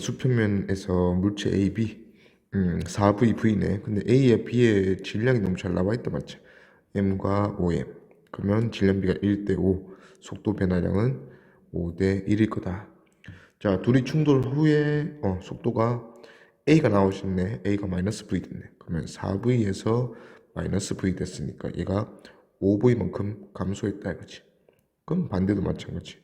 수평면에서 물체 A, B 4V, V네. 근데 A와 B의 질량이 너무 잘 나와 있다 맞지? M과 OM. 그러면 질량비가 1대 5, 속도 변화량은 5대 1일 거다. 자, 둘이 충돌 후에 속도가 A가 나오셨네. A가 마이너스 V 됐네. 그러면 4V에서 마이너스 V 됐으니까 얘가 5V만큼 감소했다 이거지. 그럼 반대도 마찬가지.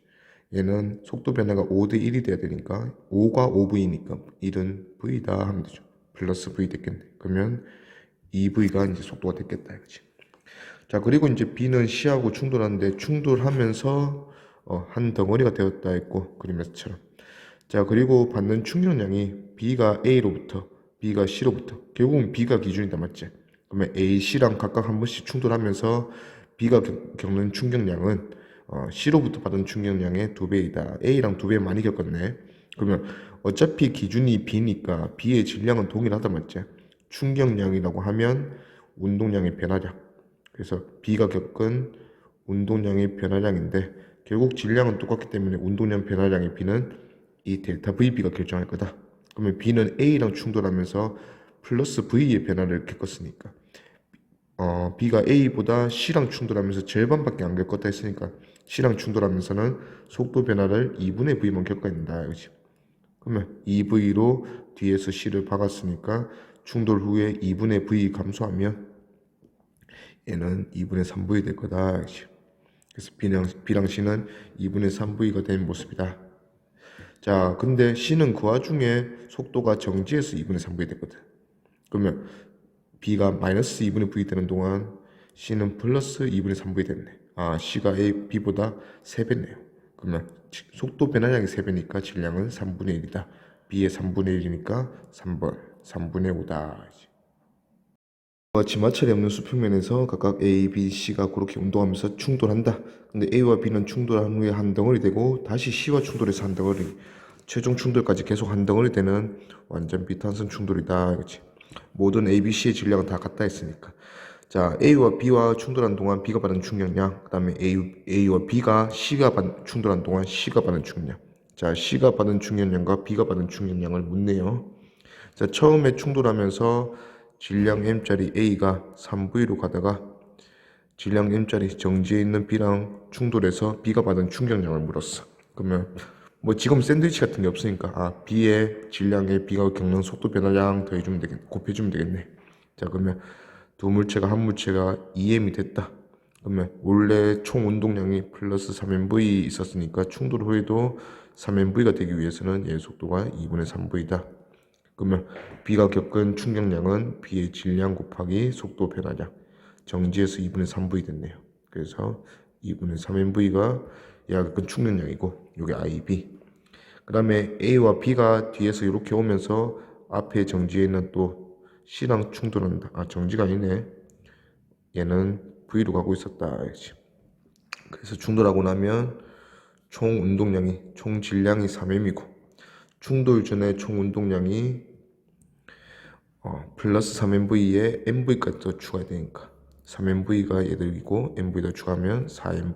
얘는 속도 변화가 5대 1이 돼야 되니까 5가 5V니까 1은 V다 하면 되죠. 플러스 V 됐겠네. 그러면 2V가 이제 속도가 됐겠다 이거지. 자, 그리고 이제 B는 C하고 충돌하는데 충돌하면서 한 덩어리가 되었다 했고 그림에서처럼. 자, 그리고 받는 충격량이 B가 A로부터 B가 C로부터 결국은 B가 기준이다 맞지? 그러면 A, C랑 각각 한 번씩 충돌하면서 B가 겪는 충격량은 C로부터 받은 충격량의 2배이다. A랑 2배 많이 겪었네. 그러면 어차피 기준이 B니까 B의 질량은 동일하다 맞지? 충격량이라고 하면 운동량의 변화량. 그래서 B가 겪은 운동량의 변화량인데 결국 질량은 똑같기 때문에 운동량 변화량의 B는 이 델타 VB가 결정할 거다. 그러면 B는 A랑 충돌하면서 플러스 V의 변화를 겪었으니까 B가 A보다 C랑 충돌하면서 절반밖에 안 겪었다 했으니까 C랑 충돌하면서는 속도 변화를 2분의 V만 겪어야 된다. 그렇지? 그러면 2V로 뒤에서 C를 박았으니까 충돌 후에 2분의 V 감소하면 얘는 2분의 3V 될 거다. 그렇지? 그래서 B랑 C는 2분의 3V가 된 모습이다. 자, 근데 C는 그 와중에 속도가 정지해서 2분의 3V 됐거든. 그러면 B가 마이너스 2분의 V 되는 동안 C는 플러스 2분의 3V 됐네. 아, C가 B보다 3배네요. 그러면 속도 변화량이 3배니까 질량은 3분의 1이다. B의 3분의 1이니까 3번, 3분의 5다. 지마찰이 없는 수평면에서 각각 A, B, C가 그렇게 운동하면서 충돌한다. 근데 A와 B는 충돌한 후에 한 덩어리 되고 다시 C와 충돌해서 한 덩어리. 최종 충돌까지 계속 한 덩어리 되는 완전 비탄성 충돌이다. 그렇지? 모든 A, B, C의 질량은 다 같다 했으니까. 자, A와 B와 충돌한 동안 B가 받은 충격량, 그 다음에 A와 B가 충돌한 동안 C가 받은 충격량. 자, C가 받은 충격량과 B가 받은 충격량을 묻네요. 자, 처음에 충돌하면서 질량 M짜리 A가 3V로 가다가 질량 M짜리 정지에 있는 B랑 충돌해서 B가 받은 충격량을 물었어. 그러면 뭐 지금 샌드위치 같은 게 없으니까 B의 질량에 B가 겪는 속도 변화량 더해주면 되겠네. 곱해주면 되겠네. 자, 그러면 두 물체가 한 물체가 2M이 됐다. 그러면 원래 총 운동량이 플러스 3mv 있었으니까 충돌 후에도 3mv가 되기 위해서는 얘의 속도가 2분의 3v다. 그러면 B가 겪은 충격량은 B의 질량 곱하기 속도 변화량. 정지에서 2분의 3v 됐네요. 그래서 2분의 3mv가 얘가 겪은 충격량이고 이게 IB. 그 다음에 A와 B가 뒤에서 이렇게 오면서 앞에 정지에 있는 또 C랑 충돌한다. 아, 정지가 아니네. 얘는 V로 가고 있었다. 그래서 충돌하고 나면 총 운동량이, 총 질량이 3m이고 충돌 전에 총 운동량이 플러스 3mv에 mv까지 더 추가해야 되니까 3mv가 얘들이고 mv 더 추가하면 4mv.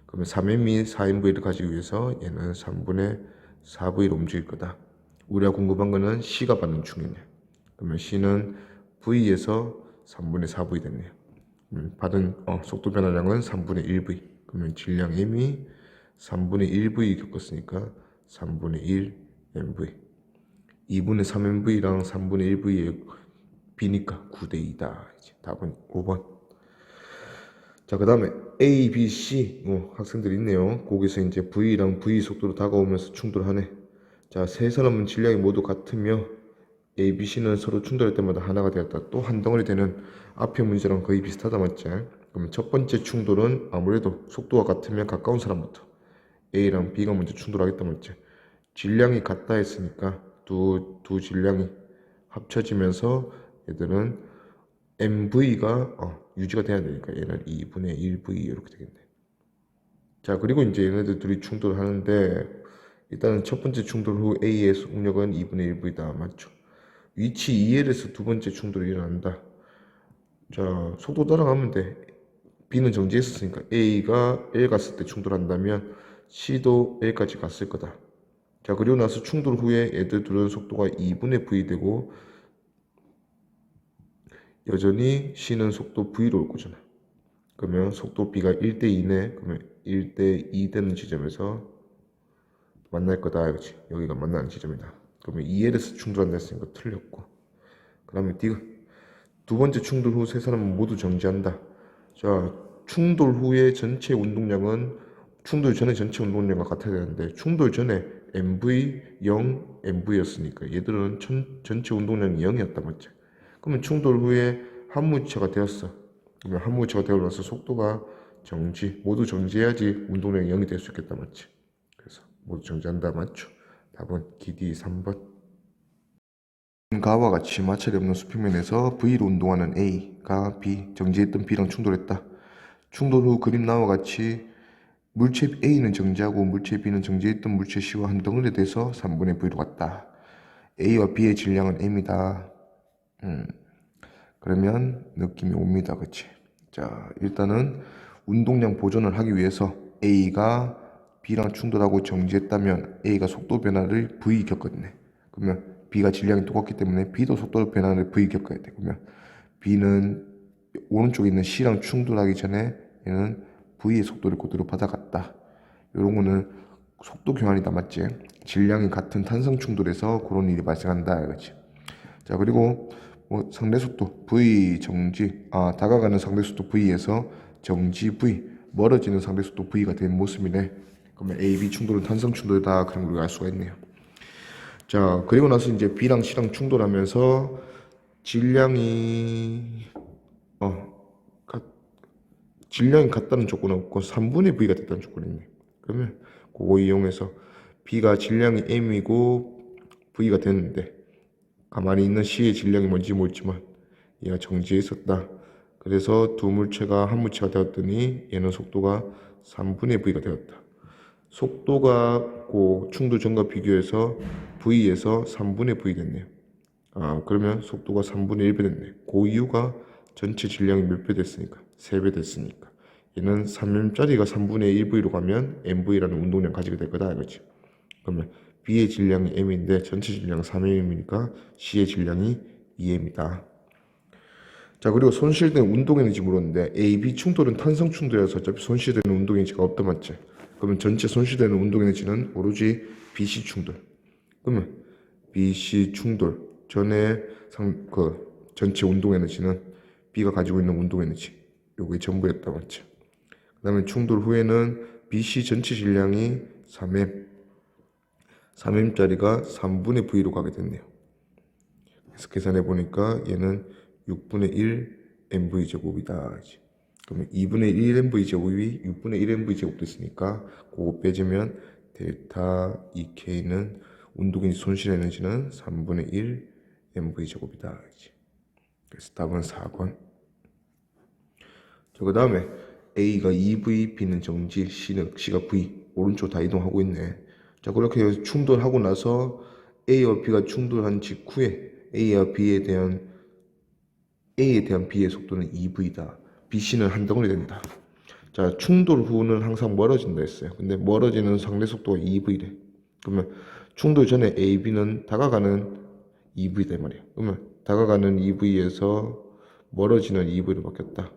그러면 3m이 4mv를 가지기 위해서 얘는 3분의 4v로 움직일 거다. 우리가 궁금한 거는 C가 받는 충격량. 그러면 C는 V에서 3분의 4V 됐네요. 받은 속도 변화량은 3분의 1V. 그러면 질량 M이 3분의 1V 겪었으니까 3분의 1 MV. 2분의 3MV랑 3분의 1V의 B니까 9대 2다. 답은 5번. 자, 그 다음에 A, B, C 학생들이 있네요. 거기서 이제 V랑 V 속도로 다가오면서 충돌하네. 자, 세 사람은 질량이 모두 같으며 A, B, C는 서로 충돌할 때마다 하나가 되었다. 또 한 덩어리 되는 앞의 문제랑 거의 비슷하다 맞지? 그럼 첫 번째 충돌은 아무래도 속도가 같으면 가까운 사람부터 A랑 B가 먼저 충돌하겠다 맞지? 질량이 같다 했으니까 두 질량이 합쳐지면서 얘들은 MV가 유지가 돼야 되니까 얘는 2분의 1V 이렇게 되겠네. 자, 그리고 이제 얘네들 둘이 충돌하는데 일단은 첫 번째 충돌 후 A의 속력은 2분의 1V다 맞죠? 위치 2L에서 두 번째 충돌이 일어난다. 자, 속도 따라가면 돼. B는 정지했었으니까 A가 L 갔을 때 충돌한다면 C도 L까지 갔을 거다. 자, 그리고 나서 충돌 후에 애들 둘은 속도가 2분의 v 되고 여전히 C는 속도 V로 올 거잖아. 그러면 속도 B가 1대 2네. 그러면 1대 2 되는 지점에서 만날 거다. 그렇지? 여기가 만나는 지점이다. 그러면 2L에서 충돌한다 했으니까 틀렸고. 그 다음에 D가 두 번째 충돌 후 세 사람은 모두 정지한다. 자, 충돌 후에 전체 운동량은 충돌 전에 전체 운동량과 같아야 되는데 충돌 전에 MV 0, MV였으니까 얘들은 전체 운동량이 0이었단 말이지. 그러면 충돌 후에 한무이체가 되었어. 그러면 한무이체가 되고 나서 속도가 모두 정지해야지 운동량이 0이 될 수 있겠단 말이지. 그래서 모두 정지한다. 맞죠? 답은 기디 3번. 가와 같이 마찰이 없는 수평면에서 V로 운동하는 A가 B, 정지했던 B랑 충돌했다. 충돌 후 그림 나와 같이 물체 A는 정지하고 물체 B는 정지했던 물체 C와 한 덩어리 돼서 3분의 V로 갔다. A와 B의 질량은 M이다. 그러면 느낌이 옵니다. 그치? 자, 일단은 운동량 보존을 하기 위해서 A가 B랑 충돌하고 정지했다면 A가 속도 변화를 V 겪었네. 그러면 B가 질량이 똑같기 때문에 B도 속도 변화를 V 겪어야 돼. 그러면 B는 오른쪽에 있는 C랑 충돌하기 전에 얘는 V의 속도를 그대로 받아갔다. 이런 거는 속도 교환이다. 맞지? 질량이 같은 탄성 충돌에서 그런 일이 발생한다. 그치? 자, 그리고 상대 속도 V 정지, 다가가는 상대 속도 V에서 정지 V, 멀어지는 상대 속도 V가 된 모습이네. 그러면 A, B 충돌은 탄성 충돌이다. 그런 걸 알 수가 있네요. 자, 그리고 나서 이제 B랑 C랑 충돌하면서 질량이 질량이 같다는 조건은 없고 3분의 V가 됐다는 조건이 있네. 그러면 그거 이용해서 B가 질량이 M이고 V가 됐는데 가만히 있는 C의 질량이 뭔지 모르지만 얘가 정지해 있었다. 그래서 두 물체가 한 물체가 되었더니 얘는 속도가 3분의 V가 되었다. 속도가 충돌 전과 비교해서 V에서 3분의 V 됐네요. 그러면 속도가 3분의 1배 됐네. 그 이유가 전체 질량이 몇 배 됐으니까 3배 됐으니까 얘는 3M짜리가 3분의 1V로 가면 MV라는 운동량 가지게 될 거다 이거지. 그러면 B의 질량이 M인데 전체 질량은 3M이니까 C의 질량이 2M이다. 자, 그리고 손실된 운동 에너지 물었는데 A, B 충돌은 탄성 충돌이라서 어차피 손실되는 운동 에너지가 없다 맞지? 그러면 전체 손실되는 운동 에너지는 오로지 BC 충돌. 그러면 BC 충돌 전에 전체 운동 에너지는 B가 가지고 있는 운동 에너지 요게 전부였다 맞지? 그 다음에 충돌 후에는 BC 전체 질량이 3M 3M짜리가 3분의 V로 가게 됐네요. 그래서 계산해 보니까 얘는 6분의 1 MV 제곱이다. 그러면 2분의 1 MV 제곱이 6분의 1 MV 제곱 됐으니까 그거 빼주면 델타 2K는 운동에너지 손실 에너지는 3분의 1 MV 제곱이다. 그래서 답은 4번. 그 다음에 A가 EV, B는 정지, C가 V. 오른쪽 다 이동하고 있네. 자, 그렇게 충돌하고 나서 A와 B가 충돌한 직후에 A에 대한 B의 속도는 EV다. BC는 한 덩어리 된다. 자, 충돌 후는 항상 멀어진다 했어요. 근데 멀어지는 상대 속도가 EV래. 그러면 충돌 전에 AB는 다가가는 EV다 말이야. 그러면 다가가는 EV에서 멀어지는 EV로 바뀌었다.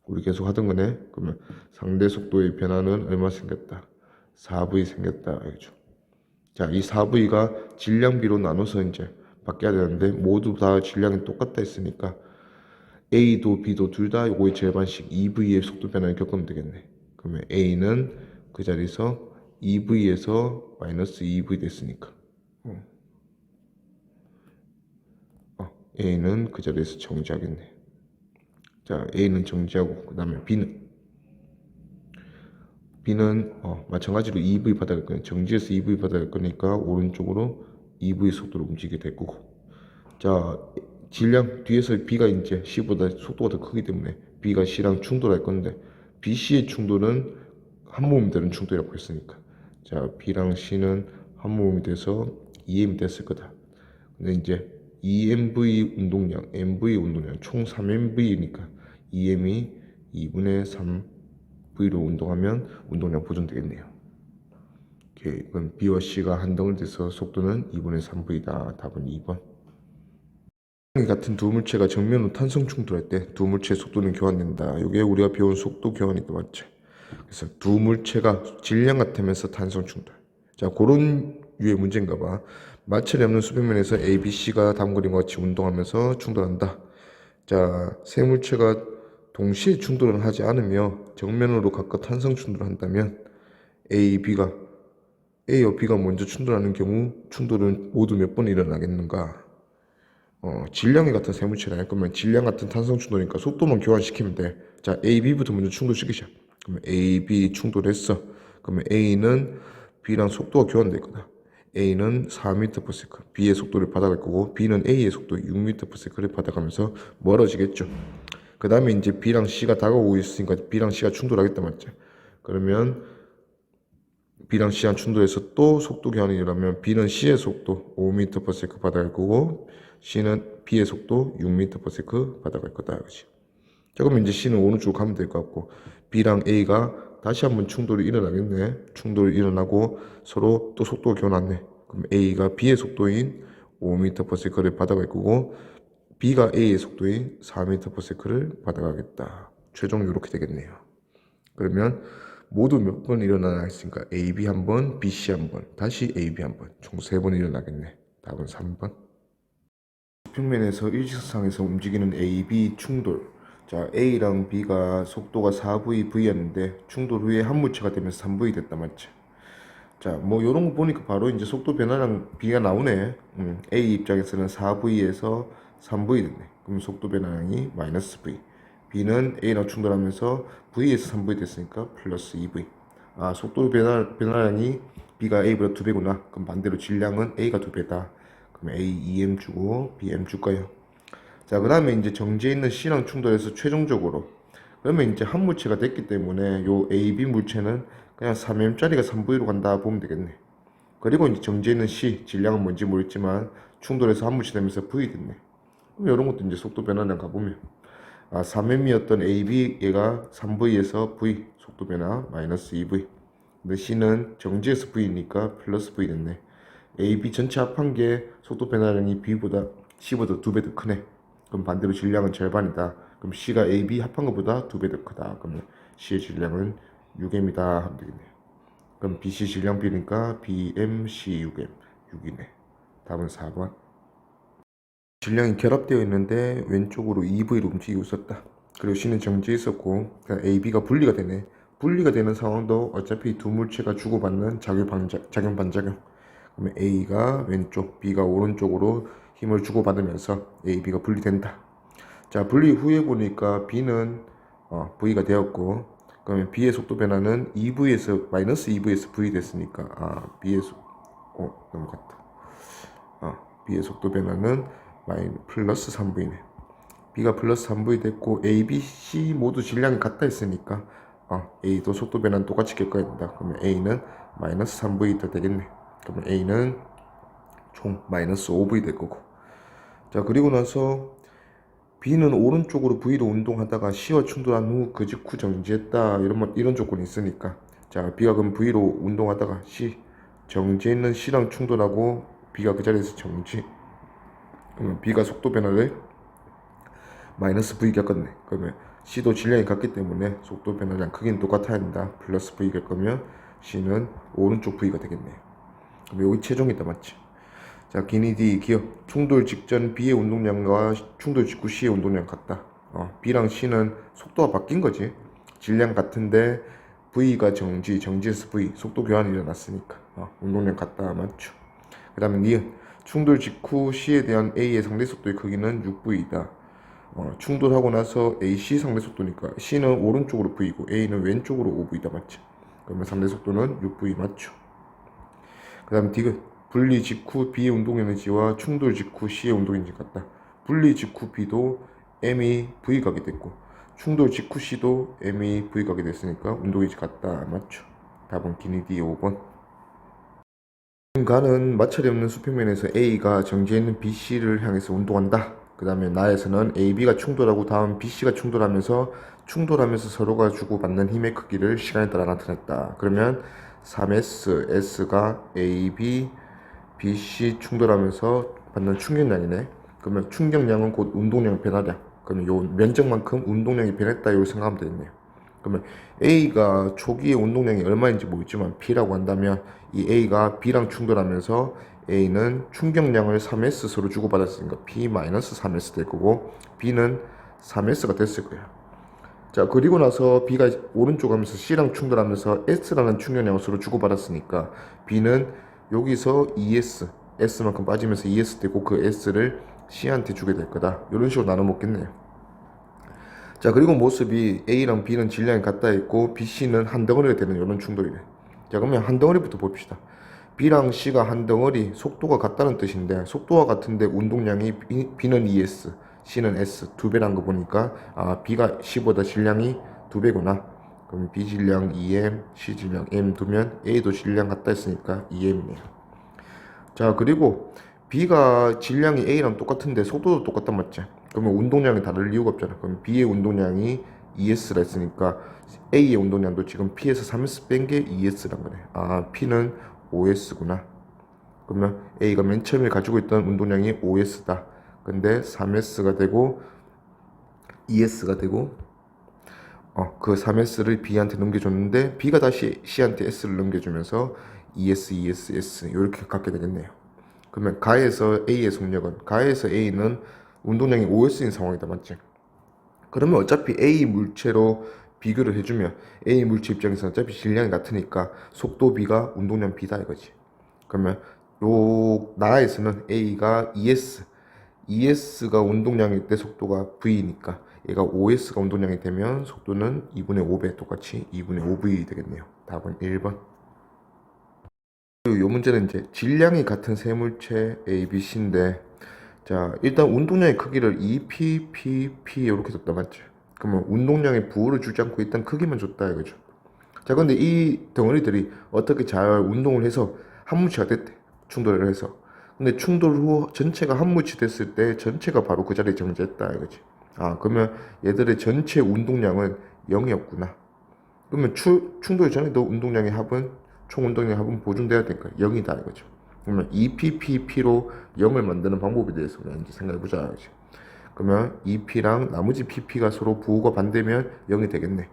우리 계속 하던 거네. 그러면 상대 속도의 변화는 얼마 생겼다? 4V 생겼다. 알죠? 자, 이 4V가 질량비로 나눠서 이제 바뀌어야 되는데 모두 다 질량이 똑같다 했으니까 A도 B도 둘 다 요거의 절반씩 EV의 속도 변화를 겪으면 되겠네. 그러면 A는 그 자리에서 EV에서 마이너스 EV 됐으니까 A는 그 자리에서 정지하겠네. 자, A는 정지하고 그 다음에 B는 마찬가지로 EV 바닥을 거니 정지해서 EV 바닥을 거니까 오른쪽으로 EV 속도로 움직이게 될 거고. 자, 질량 뒤에서 B가 이제 C보다 속도가 더 크기 때문에 B가 C랑 충돌할 건데 BC의 충돌은 한 몸이 되는 충돌이라고 했으니까 자, B랑 C는 한 몸이 돼서 2M이 됐을 거다. 근데 이제 EMV 운동량, MV 운동량 총 3MV니까 EM이 2분의 3V로 운동하면 운동량 보존되겠네요. 오케이. 그럼 B와 C가 한덩을 돼서 속도는 2분의 3V다. 답은 2번. 같은 두 물체가 정면으로 탄성 충돌할 때 두 물체의 속도는 교환된다. 이게 우리가 배운 속도 교환이다, 맞죠? 그래서 두 물체가 질량 같으면서 탄성 충돌. 자, 그런 유의 문제인가 봐. 마찰이 없는 수평면에서 A, B, C가 다음 그림과 같이 운동하면서 충돌한다. 자, 세 물체가 동시에 충돌을 하지 않으며 정면으로 각각 탄성 충돌을 한다면 A와 B가 먼저 충돌하는 경우 충돌은 모두 몇 번 일어나겠는가? 질량이 같은 세 물체라. 그러면 질량 같은 탄성 충돌이니까 속도만 교환시키면 돼. 자, A, B부터 먼저 충돌시키자. 그러면 A, B 충돌했어. 그러면 A는 B랑 속도가 교환될 거다. A는 4m/s, B의 속도를 받아갈 거고 B는 A의 속도 6m/s를 받아가면서 멀어지겠죠. 그 다음에 이제 B랑 C가 다가오고 있으니까 B랑 C가 충돌하겠다 맞죠? 그러면 B랑 C랑 충돌해서 또 속도 교환이 일어나면 B는 C의 속도 5m/s 받아갈 거고 C는 B의 속도 6m/s 받아갈 거다. 그렇지? 자, 그러면 이제 C는 오른쪽으로 가면 될 것 같고 B랑 A가 다시 한번 충돌이 일어나겠네. 충돌이 일어나고 서로 또 속도가 교환하네. 그럼 A가 B의 속도인 5m/s를 받아갈 거고 B가 A의 속도인 4m/s를 받아가겠다. 최종 이렇게 되겠네요. 그러면 모두 몇 번 일어나나 했으니까 AB 한 번, BC 한 번, 다시 AB 한 번, 총 3번 일어나겠네. 답은 3번. 수평면에서 일직선상에서 움직이는 AB 충돌. 자, A랑 B가 속도가 4V, V였는데 충돌 후에 한 물체가 되면서 3V 됐다 맞지? 자, 뭐 요런 거 보니까 바로 이제 속도 변화랑 B가 나오네. A 입장에서는 4V에서 3V 됐네. 그럼 속도 변화량이 마이너스 V. B는 A랑 충돌하면서 V에서 3V 됐으니까 플러스 2V. 아, 속도 변화량이 B가 A보다 2배구나. 그럼 반대로 질량은 A가 2배다. 그럼 A 2M 주고 B M 줄까요? 자, 그 다음에 이제 정지해 있는 C랑 충돌해서 최종적으로 그러면 이제 한 물체가 됐기 때문에 요 A, B 물체는 그냥 3M짜리가 3V로 간다 보면 되겠네. 그리고 이제 정지해 있는 C 질량은 뭔지 모르겠지만 충돌해서 한 물체 되면서 V 됐네. 그럼 이런 것도 이제 속도 변화량 가보면 3M이었던 AB 얘가 3V에서 V 속도 변화 마이너스 2V. 근데 C는 정지해서 V니까 플러스 V 됐네. AB 전체 합한 게 속도 변화량이 C보다 2배 더 크네. 그럼 반대로 질량은 절반이다. 그럼 C가 AB 합한 것보다 2배 더 크다. 그러면 C의 질량은 6M이다 하면 되겠네요. 그럼 BC 질량 비니까 BMC 6M 6이네. 답은 4번. 질량이 결합되어 있는데 왼쪽으로 EV로 움직이고 있었다. 그리고 C는 정지해 있었고 AB가 분리가 되네. 분리가 되는 상황도 어차피 두 물체가 주고받는 작용 반작용. 그러면 A가 왼쪽, B가 오른쪽으로 힘을 주고받으면서 AB가 분리된다. 자, 분리 후에 보니까 B는 V가 되었고 그러면 B의 속도 변화는 2V에서 마이너스 2V에서 V 됐으니까 B의 넘어갔다. B의 속도 변화는 플러스 3V네. B가 플러스 3V 됐고 A, B, C 모두 질량이 같다 했으니까 A도 속도 변화는 똑같이 겪어야 된다. 그러면 A는 마이너스 3V 더 되겠네. 그러면 A는 총 마이너스 5V 될 거고. 자, 그리고 나서 B는 오른쪽으로 V로 운동하다가 C와 충돌한 후 그 직후 정지했다. 이런 조건이 있으니까. 자, B가 그럼 V로 운동하다가 정지해 있는 C랑 충돌하고 B가 그 자리에서 정지. 그러면 B가 속도 변화를 마이너스 V 겪었네. 그러면 C도 질량이 같기 때문에 속도 변화량 크기는 똑같아야 된다. 플러스 V 겪 거면 C는 오른쪽 V가 되겠네요. 그럼 여기 최종이다 맞지? 자, 기니 D 기억. 충돌 직전 B의 운동량과 충돌 직후 C의 운동량 같다. B랑 C는 속도가 바뀐 거지. 질량 같은데 V가 정지에서 V, 속도 교환이 일어났으니까 운동량 같다 맞죠? 그 다음에 니은 충돌 직후 C에 대한 A의 상대 속도의 크기는 6V이다. 충돌하고 나서 AC 상대 속도니까 C는 오른쪽으로 V고 A는 왼쪽으로 5V다 맞지? 그러면 상대 속도는 6V 맞죠? 그 다음 디귿 분리 직후 B의 운동 에너지와 충돌 직후 C의 운동 에너지 같다. 분리 직후 B도 M이 V 가게 됐고 충돌 직후 C도 M이 V 가게 됐으니까 운동 에너지 같다 맞죠? 답은 기니 D 5번. 가는 마찰이 없는 수평면에서 A가 정지해 있는 BC를 향해서 운동한다. 그 다음에 나에서는 AB가 충돌하고 다음 BC가 충돌하면서 서로가 주고받는 힘의 크기를 시간에 따라 나타냈다. 그러면 3S, S가 A, B, B, C 충돌하면서 받는 충격량이네. 그러면 충격량은 곧 운동량 변화량. 그러면 요 면적만큼 운동량이 변했다 이렇게 생각하면 되겠네요. 그러면 A가 초기의 운동량이 얼마인지 모르지만 B라고 한다면 이 A가 B랑 충돌하면서 A는 충격량을 3S 서로 주고받았으니까 B-3S 될 거고 B는 3S가 됐을 거예요. 자, 그리고 나서 B가 오른쪽 하면서 C랑 충돌하면서 S라는 충격량을 서로 주고받았으니까 B는 여기서 ES, S만큼 빠지면서 ES 되고 그 S를 C한테 주게 될 거다. 이런 식으로 나눠 먹겠네요. 자, 그리고 모습이 A랑 B는 질량이 같다 했고 B, C는 한 덩어리가 되는 이런 충돌이래. 자, 그러면 한 덩어리부터 봅시다. B랑 C가 한 덩어리, 속도가 같다는 뜻인데 속도가 같은데 운동량이 B는 ES, C는 S 두 배란 거 보니까 B가 C보다 질량이 두 배구나. 그럼 B 질량 2M, C 질량 M 두면 A도 질량 같다 했으니까 2M이네요. 자, 그리고 B가 질량이 A랑 똑같은데 속도도 똑같단 맞지? 그러면 운동량이 다를 이유가 없잖아. 그럼 B의 운동량이 ES라 했으니까 A의 운동량도 지금 P에서 3S 뺀 게 ES란 거네. P는 OS구나. 그러면 A가 맨 처음에 가지고 있던 운동량이 OS다. 근데 3S가 되고 ES가 되고 그 3S를 B한테 넘겨줬는데 B가 다시 C한테 S를 넘겨주면서 ES, ES, S 이렇게 갖게 되겠네요. 그러면 가에서 A의 속력은 가에서 A는 운동량이 OS인 상황이다 맞지? 그러면 어차피 A 물체로 비교를 해주면 A 물체 입장에서는 어차피 질량이 같으니까 속도 B가 운동량 B다 이거지. 그러면 요 나에서는 A가 ES가 운동량일 때 속도가 V니까 얘가 OS가 운동량이 되면 속도는 2분의 5배 똑같이 2분의 5V 되겠네요. 답은 1번. 이 문제는 이제 질량이 같은 세 물체 A, B, C인데 자 일단 운동량의 크기를 EP, PP 이렇게 줬다 맞죠? 그러면 운동량의 부호를 주지 않고 일단 크기만 줬다 이거죠. 자 근데 이 덩어리들이 어떻게 잘 운동을 해서 한 물체가 됐대. 충돌을 해서. 근데 충돌 후 전체가 한 물체 됐을 때 전체가 바로 그 자리에 정지했다 이거지. 그러면 얘들의 전체 운동량은 0이었구나. 그러면 충돌 전에도 운동량의 합은 총 운동량의 합은 보존돼야 되니까 0이다 이거죠. 그러면 EPPP로 0을 만드는 방법에 대해서 그냥 이제 생각해 보자 이거지. 그러면 EP랑 나머지 PP가 서로 부호가 반대면 0이 되겠네.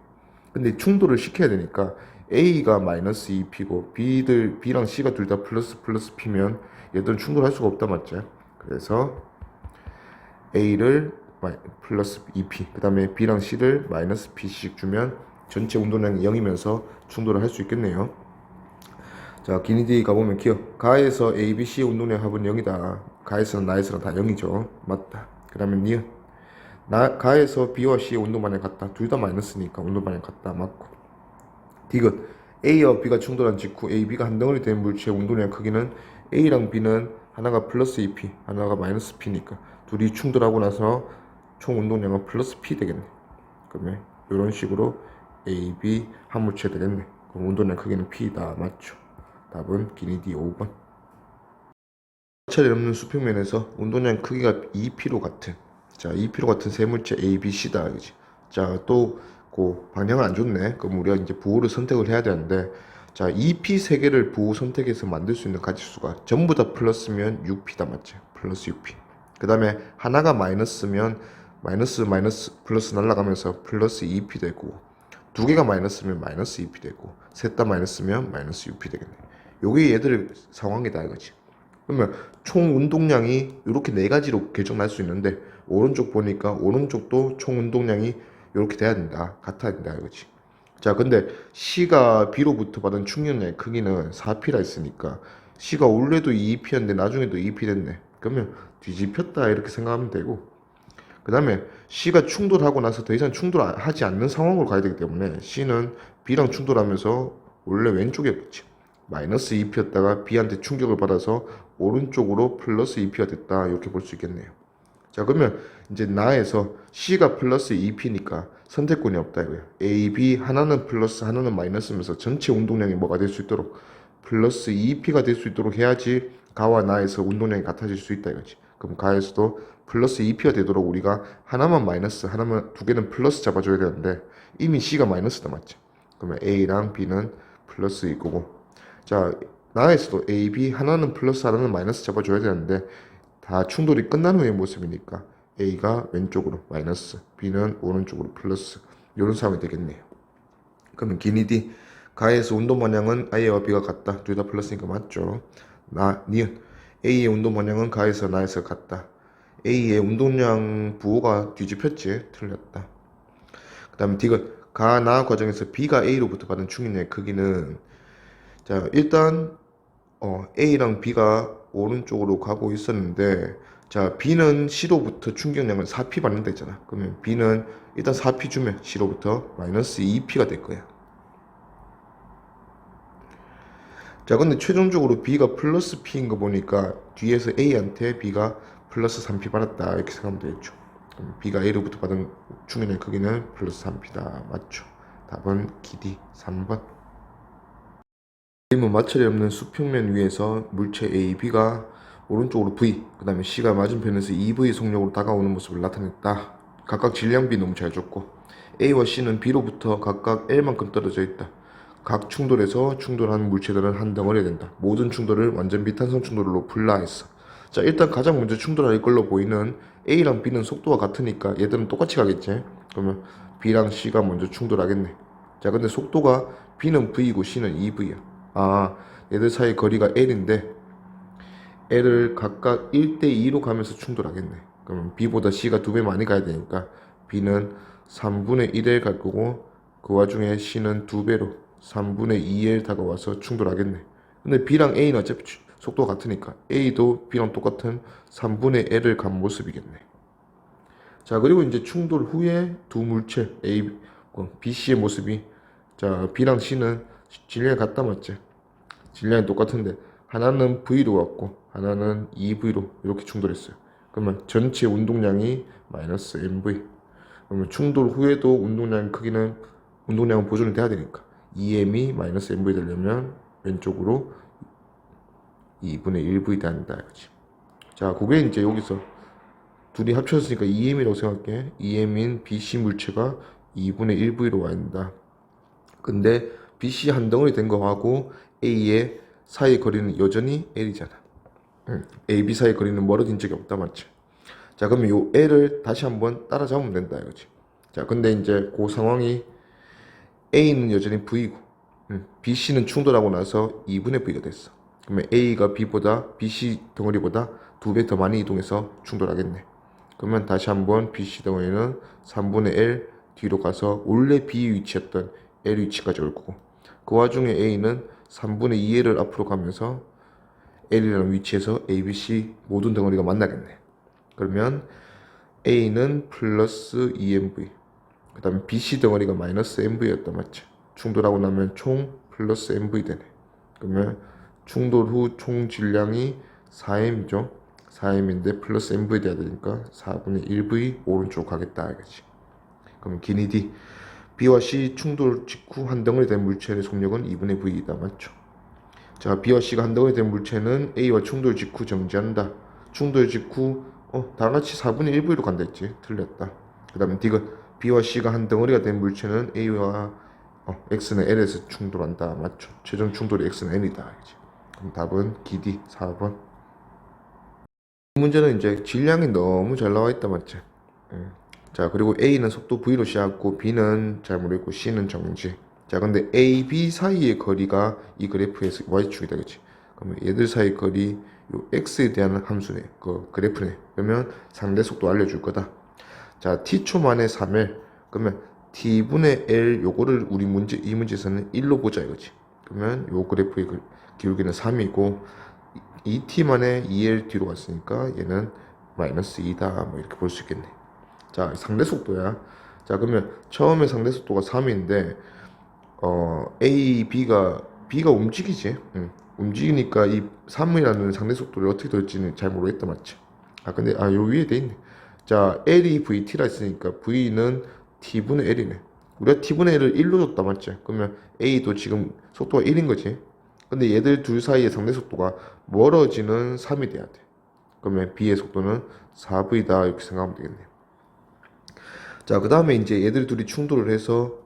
근데 충돌을 시켜야 되니까 A가 마이너스 EP고 B랑 C가 둘 다 플러스 P면 얘들은 충돌할 수가 없다 맞죠? 그래서 A를 플러스 EP 그 다음에 B랑 C를 마이너스 P씩 주면 전체 운동량이 0이면서 충돌을 할 수 있겠네요. 자, 기니디 가보면 기억. 가에서 A, B, C의 운동량 합은 0이다. 가에서는 나에서는 다 0이죠. 맞다. 그 다음에 니은. 가에서 B와 C의 운동반응 같다. 둘 다 마이너스니까 운동반응 같다. 맞고. 디귿. A와 B가 충돌한 직후 A, B가 한 덩어리 된 물체의 운동량 크기는 A랑 B는 하나가 플러스 EP, 하나가 마이너스 P니까 둘이 충돌하고 나서 총 운동량은 플러스 P 되겠네. 그러면 이런 식으로 A, B 한 물체 되겠네. 그럼 운동량 크기는 P다. 맞죠? 답은 기니디 5번. 차례 없는 수평면에서 운동량 크기가 2P로 같은 2P로 같은 세 물체 A, B, C다. 그지? 자, 또 그 방향을 안 줬네. 그럼 우리가 이제 부호를 선택을 해야 되는데 자, 2P 세 개를 부호 선택해서 만들 수 있는 가지수가 전부 다 플러스면 6P다. 맞지? 플러스 6P. 그 다음에 하나가 마이너스면 마이너스 플러스 날아가면서 플러스 2P 되고 두 개가 마이너스면 마이너스 2P 되고 셋 다 마이너스면 마이너스 6P 되겠네. 요게 얘들 상황이다 이거지. 그러면 총 운동량이 이렇게 네 가지로 결정날 수 있는데 오른쪽 보니까 오른쪽도 총 운동량이 이렇게 돼야 된다. 같아야 된다 이거지. 자, 근데 C가 B로부터 받은 충격량의 크기는 4P라 했으니까 C가 원래도 2P였는데 나중에도 2P 됐네. 그러면 뒤집혔다 이렇게 생각하면 되고 그 다음에 C가 충돌하고 나서 더 이상 충돌하지 않는 상황으로 가야 되기 때문에 C는 B랑 충돌하면서 원래 왼쪽이었겠지. 마이너스 2P였다가 B한테 충격을 받아서 오른쪽으로 플러스 2P가 됐다 이렇게 볼 수 있겠네요. 자, 그러면 이제 나에서 C가 플러스 2P니까 선택권이 없다 이거야. A, B 하나는 플러스 하나는 마이너스면서 전체 운동량이 뭐가 될 수 있도록 플러스 2P가 될 수 있도록 해야지 가와 나에서 운동량이 같아질 수 있다 이거지. 그럼 가에서도 플러스 2P가 되도록 우리가 하나만 마이너스 하나만 두 개는 플러스 잡아줘야 되는데 이미 C가 마이너스다 맞지? 그러면 A랑 B는 플러스일 거고 자, 나에서도 A, B 하나는 플러스 하나는 마이너스 잡아줘야 되는데 다 충돌이 끝난 후의 모습이니까 A가 왼쪽으로 마이너스, B는 오른쪽으로 플러스 이런 상황이 되겠네요. 그러면 기니 D 가에서 운동 방향은 A와 B가 같다. 둘 다 플러스니까 맞죠. 니은 A의 운동 방향은 가에서 나에서 같다. A의 운동량 부호가 뒤집혔지. 틀렸다. 그 다음에 D가 가, 나 과정에서 B가 A로부터 받은 충격량의 크기는 자 일단 A랑 B가 오른쪽으로 가고 있었는데 자 B는 C로부터 충격량을 4P 받는다 했잖아. 그러면 B는 일단 4P 주면 C로부터 마이너스 2P가 될 거야. 자 근데 최종적으로 B가 플러스 P인 거 보니까 뒤에서 A한테 B가 플러스 3P 받았다 이렇게 생각하면 되겠죠. 그럼 B가 A로부터 받은 충격량의 크기는 플러스 3P다. 맞죠. 답은 기디 3번. 그림은 마찰이 없는 수평면 위에서 물체 A, B가 오른쪽으로 V, 그 다음에 C가 맞은편에서 2V 속력으로 다가오는 모습을 나타냈다. 각각 질량비 너무 잘 줬고 A와 C는 B로부터 각각 L만큼 떨어져 있다. 각 충돌에서 충돌하는 물체들은 한 덩어리가 된다. 모든 충돌을 완전 비탄성 충돌로 분라했어. 자 일단 가장 먼저 충돌할 걸로 보이는 A랑 B는 속도가 같으니까 얘들은 똑같이 가겠지. 그러면 B랑 C가 먼저 충돌하겠네. 자 근데 속도가 B는 V이고 C는 2V야. 아 얘들 사이 거리가 L인데 L을 각각 1대2로 가면서 충돌하겠네. 그러면 B보다 C가 2배 많이 가야 되니까 B는 3분의 1을 갈 거고 그 와중에 C는 2배로 3분의 2에 다가와서 충돌하겠네. 근데 B랑 A는 어차피 속도가 같으니까 A도 B랑 똑같은 3분의 L을 간 모습이겠네. 자 그리고 이제 충돌 후에 두 물체 A, B, C의 모습이 자 B랑 C는 질량이 같다 맞지? 질량이 똑같은데 하나는 V로 왔고 하나는 2V로 이렇게 충돌했어요. 그러면 전체 운동량이 마이너스 MV. 그러면 충돌 후에도 운동량은 보존이 돼야 되니까 2M이 마이너스 MV 되려면 왼쪽으로 2분의 1V 된다 이거지. 자 그게 이제 여기서 둘이 합쳐졌으니까 2M이라고 생각해. 2M인 BC 물체가 2분의 1V로 와야 된다. 근데 BC 한 덩어리 된 거하고 A의 사이 거리는 여전히 L이잖아. A, B 사이 거리는 멀어진 적이 없다 맞지? 자 그러면 요 L을 다시 한번 따라잡으면 된다 이거지. 자 근데 이제 그 상황이 A는 여전히 V고 BC는 충돌하고 나서 2분의 V가 됐어. 그러면 A가 BC 덩어리보다 2배 더 많이 이동해서 충돌하겠네. 그러면 다시 한번 BC 덩어리는 3분의 L 뒤로 가서 원래 B 위치였던 L 위치까지 올 거고 그 와중에 A는 3분의 2L을 앞으로 가면서 L이라는 위치에서 A, B, C 모든 덩어리가 만나겠네. 그러면 A는 플러스 2MV 그 다음에 BC 덩어리가 마이너스 MV였다 맞지? 충돌하고 나면 총 플러스 MV 되네. 그러면 충돌 후 총 질량이 4M이죠. 4M인데 플러스 MV 돼야 되니까 4분의 1V 오른쪽 가겠다 알겠지? 그럼 기니 D B와 C 충돌 직후 한 덩어리 된 물체의 속력은 2분의 V이다 맞죠? 자 B와 C가 한 덩어리 된 물체는 A와 충돌 직후 정지한다. 충돌 직후 다같이 4분의 1V로 간다 했지. 틀렸다. 그 다음에 D가 B와 C가 한 덩어리가 된 물체는 A와 X는 L에서 충돌한다 맞죠? 최종 충돌이 X는 N이다 알겠지? 그럼 답은 기디 4번. 이 문제는 이제 질량이 너무 잘 나와 있다 맞지? 자 그리고 A는 속도 V로 시작하고 B는 잘 모르겠고 C는 정지. 자 근데 A, B 사이의 거리가 이 그래프에서 Y축이다 그치? 그러면 얘들 사이 거리 요 X에 대한 함수네 그 그래프네. 그러면 상대 속도 알려줄 거다. 자 T초 만에 3L 그러면 T분의 L 요거를 이 문제에서는 1로 보자 이거지. 그러면 요 그래프의 기울기는 3이고 2t 만에 2l 뒤로 갔으니까 얘는 마이너스 2다 뭐 이렇게 볼 수 있겠네. 자 상대 속도야. 자 그러면 처음에 상대 속도가 3인데 B가 움직이지. 움직이니까 이 3이라는 상대 속도를 어떻게 될지는 잘 모르겠다 맞지? 근데 요 위에 돼 있네. 자 L이 VT라 했으니까 V는 T분의 L이네. 우리가 T분의 L을 1로 줬다 맞지? 그러면 A도 지금 속도가 1인 거지. 근데 얘들 둘 사이의 상대 속도가 멀어지는 3이 돼야 돼. 그러면 B의 속도는 4V다 이렇게 생각하면 되겠네. 자, 그 다음에 이제 얘들 둘이 충돌을 해서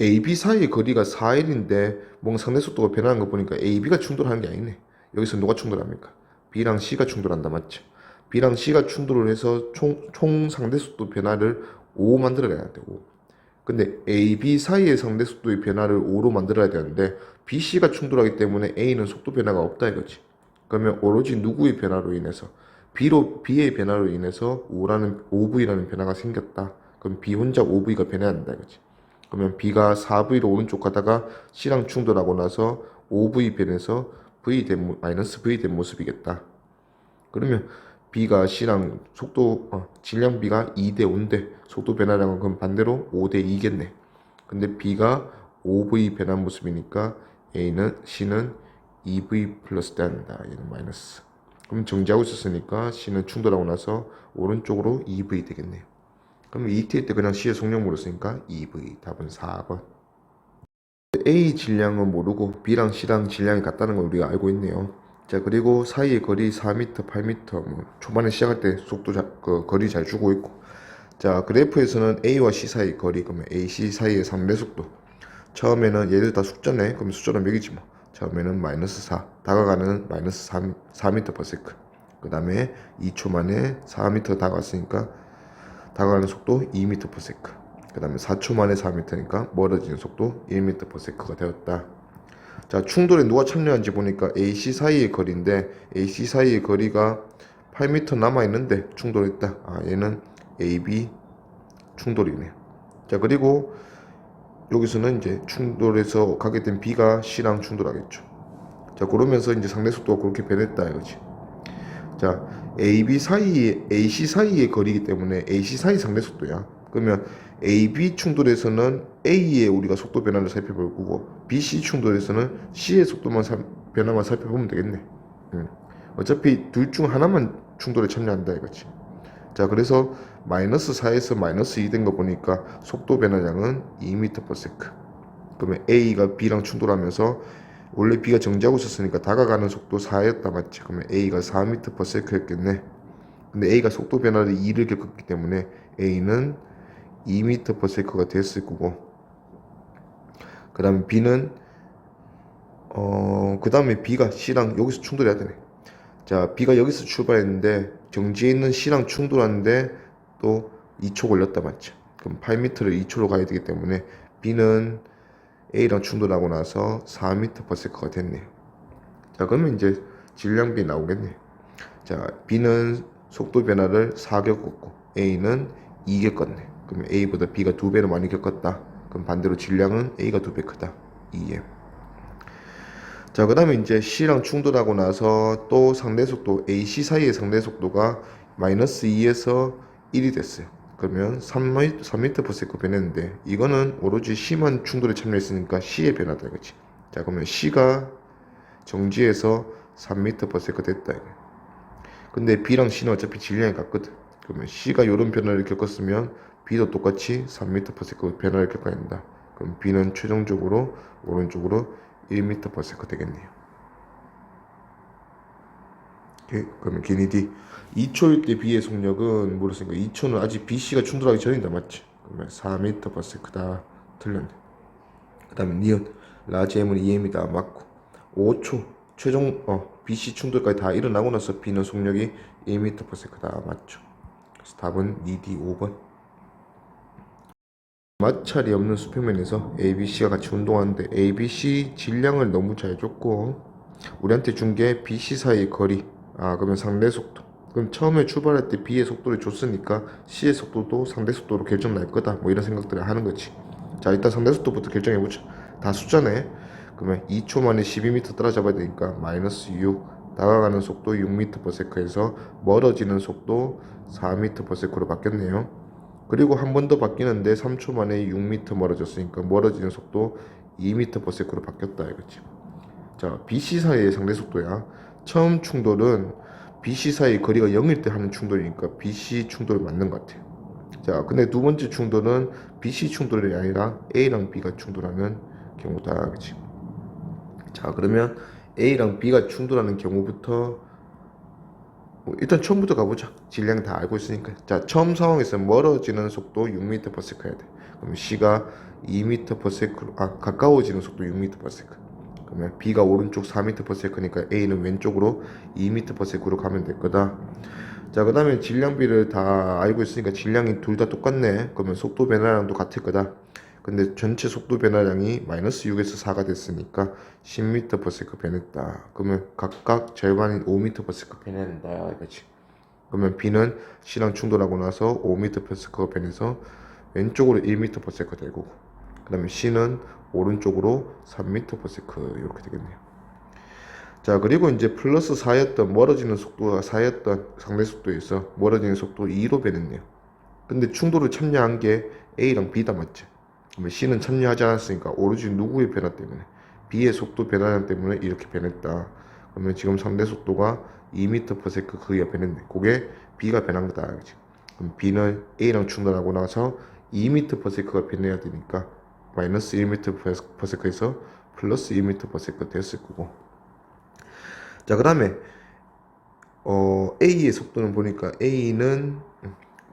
AB 사이의 거리가 4L인데 뭔가 상대 속도가 변하는 거 보니까 AB가 충돌하는 게 아니네. 여기서 누가 충돌합니까? B랑 C가 충돌한다 맞죠? B랑 C가 충돌을 해서 총 상대 속도 변화를 5 만들어내야 되고, 근데 A, B 사이의 상대 속도의 변화를 5로 만들어야 되는데 B, C가 충돌하기 때문에 A는 속도 변화가 없다 이거지. 그러면 오로지 누구의 변화로 인해서 B의 변화로 인해서 5V라는 변화가 생겼다. 그럼 B 혼자 5V가 변해야 된다 이거지. 그러면 B가 4V로 오른쪽 가다가 C랑 충돌하고 나서 5V 변해서 마이너스 V 된 모습이겠다. 그러면 B가 C랑 질량 B가 2대 5인데 속도 변화량은 그럼 반대로 5대 2겠네. 근데 B가 5V 변한 모습이니까 C는 2V 플러스 돼야된다. 얘는 마이너스. 그럼 정지하고 있었으니까 C는 충돌하고 나서 오른쪽으로 2V 되겠네요. 그럼 ET일 때 그냥 C의 속력물을 쓰니까 2V. 답은 4번. A 질량은 모르고 B랑 C랑 질량이 같다는 걸 우리가 알고 있네요. 자, 그리고 사이의 거리 4m, 8m, 초반에 시작할 때 거리 잘 주고 있고. 자, 그래프에서는 A와 C 사이의 거리, 그러면 AC 사이의 상대 속도. 처음에는 얘들 다 숫자네. 그럼 숫자로 매기지 뭐. 처음에는 마이너스 4, 다가가는 마이너스 4m per sec. 그 다음에 2초 만에 4m 다가갔으니까 다가가는 속도 2m per sec. 그 다음에 4초 만에 4m니까 멀어지는 속도 1m per sec가 되었다. 자, 충돌에 누가 참여한지 보니까 AC 사이의 거리인데 AC 사이의 거리가 8m 남아있는데 충돌했다. 얘는 AB 충돌이네요. 자, 그리고 여기서는 이제 충돌해서 가게 된 B가 C랑 충돌하겠죠. 자, 그러면서 이제 상대 속도가 그렇게 변했다 이거지. 자, AC 사이의 거리이기 때문에 AC 사이 상대 속도야. 그러면 AB 충돌에서는 A의 우리가 속도 변화를 살펴볼 거고 BC 충돌에서는 C의 변화만 살펴보면 되겠네. 어차피 둘 중 하나만 충돌에 참여한다 이거지. 자, 그래서 마이너스 4에서 마이너스 2 된 거 보니까 속도 변화량은 2m per sec. 그러면 A가 B랑 충돌하면서 원래 B가 정지하고 있었으니까 다가가는 속도 4였다 맞지? 그러면 A가 4m per sec였겠네. 근데 A가 속도 변화를 2를 겪었기 때문에 A는 2m per sec가 됐을 거고, 그 다음에 B는 그 다음에 B가 C랑 여기서 충돌해야 되네. 자, B가 여기서 출발했는데 정지해 있는 C랑 충돌하는데 또 2초 걸렸다 맞죠? 그럼 8m를 2초로 가야 되기 때문에 B는 A랑 충돌하고 나서 4m per sec가 됐네요. 자, 그러면 이제 질량 B 나오겠네. 자, B는 속도 변화를 4 겪었고 A는 2 겪었네. 그러면 A보다 B가 2배로 많이 겪었다. 그럼 반대로 질량은 A가 2배 크다. 2m. 자, 그 다음에 이제 C랑 충돌하고 나서 또 상대 속도 AC 사이의 상대 속도가 마이너스 2에서 1이 됐어요. 그러면 3m per sec 변했는데 이거는 오로지 C만 충돌에 참여했으니까 C의 변화다 이거지. 자, 그러면 C가 정지에서 3m per sec 됐다 이거. 근데 B랑 C는 어차피 질량이 같거든. 그러면 C가 이런 변화를 겪었으면 B도 똑같이 3m per sec 변화를 겪어야 된다. 그럼 B는 최종적으로 오른쪽으로 1m per sec 되겠네요. 오케이. 그러면 기니 D 2초일 때 B의 속력은 모르겠으니까 2초는 아직 BC가 충돌하기 전이다 맞지? 그러면 4m per sec다. 틀렸네. 그 다음에 니은 라지 M은 2m이다 맞고, 5초 최종 BC 충돌까지 다 일어나고 나서 B는 속력이 1m per sec다 맞죠? 그래서 답은 니D 5번. 마찰이 없는 수평면에서 ABC가 같이 운동하는데 ABC 질량을 너무 잘 줬고 우리한테 준 게 BC 사이의 거리, 그러면 상대 속도. 그럼 처음에 출발할 때 B의 속도를 줬으니까 C의 속도도 상대 속도로 결정 날 거다 뭐 이런 생각들을 하는 거지. 자, 일단 상대 속도부터 결정해보자. 다 숫자네. 그러면 2초 만에 12m 따라잡아야 되니까 마이너스 6, 다가가는 속도 6m per sec에서 멀어지는 속도 4m per sec로 바뀌었네요. 그리고 한 번 더 바뀌는데 3초 만에 6m 멀어졌으니까 멀어지는 속도 2m per sec로 바뀌었다 이거지. 자, BC 사이의 상대 속도야. 처음 충돌은 BC 사이 거리가 0일 때 하는 충돌이니까 BC 충돌이 맞는 것 같아요. 자, 근데 두 번째 충돌은 BC 충돌이 아니라 A랑 B가 충돌하는 경우다 그치? 자, 그러면 A랑 B가 충돌하는 경우부터 일단 처음부터 가보자. 질량 다 알고 있으니까. 자, 처음 상황에서 멀어지는 속도 6m/s 해야 돼. 그럼 C가 2m/s로 가까워지는 속도 6m/s. 그러면 B가 오른쪽 4m/s니까 A는 왼쪽으로 2m/s로 가면 될 거다. 자, 그 다음에 질량비를 다 알고 있으니까 질량이 둘 다 똑같네. 그러면 속도 변화량도 같을 거다. 근데 전체 속도 변화량이 마이너스 6에서 4가 됐으니까 10m/s 변했다. 그러면 각각 절반인 5m/s 변해야 된다. 이거지. 그러면 B는 C랑 충돌하고 나서 5m/s 변해서 왼쪽으로 1m/s 되고, 그 다음에 C는 오른쪽으로 3m/s 이렇게 되겠네요. 자, 그리고 이제 플러스 4였던 멀어지는 속도가 4였던 상대 속도에서 멀어지는 속도 2로 변했네요. 근데 충돌을 참여한 게 A랑 B다, 맞지? 그러면 C는 참여하지 않았으니까 오로지 누구의 변화 때문에, B의 속도 변화량 때문에 이렇게 변했다. 그러면 지금 상대 속도가 2m/s 그게 변했네. 그게 B가 변한 거다. 그치? 그럼 B는 A랑 충돌하고 나서 2m/s가 변해야 되니까 마이너스 1m/s에서 플러스 2m/s 됐을 거고. 자, 그 다음에 A의 속도는 보니까 A는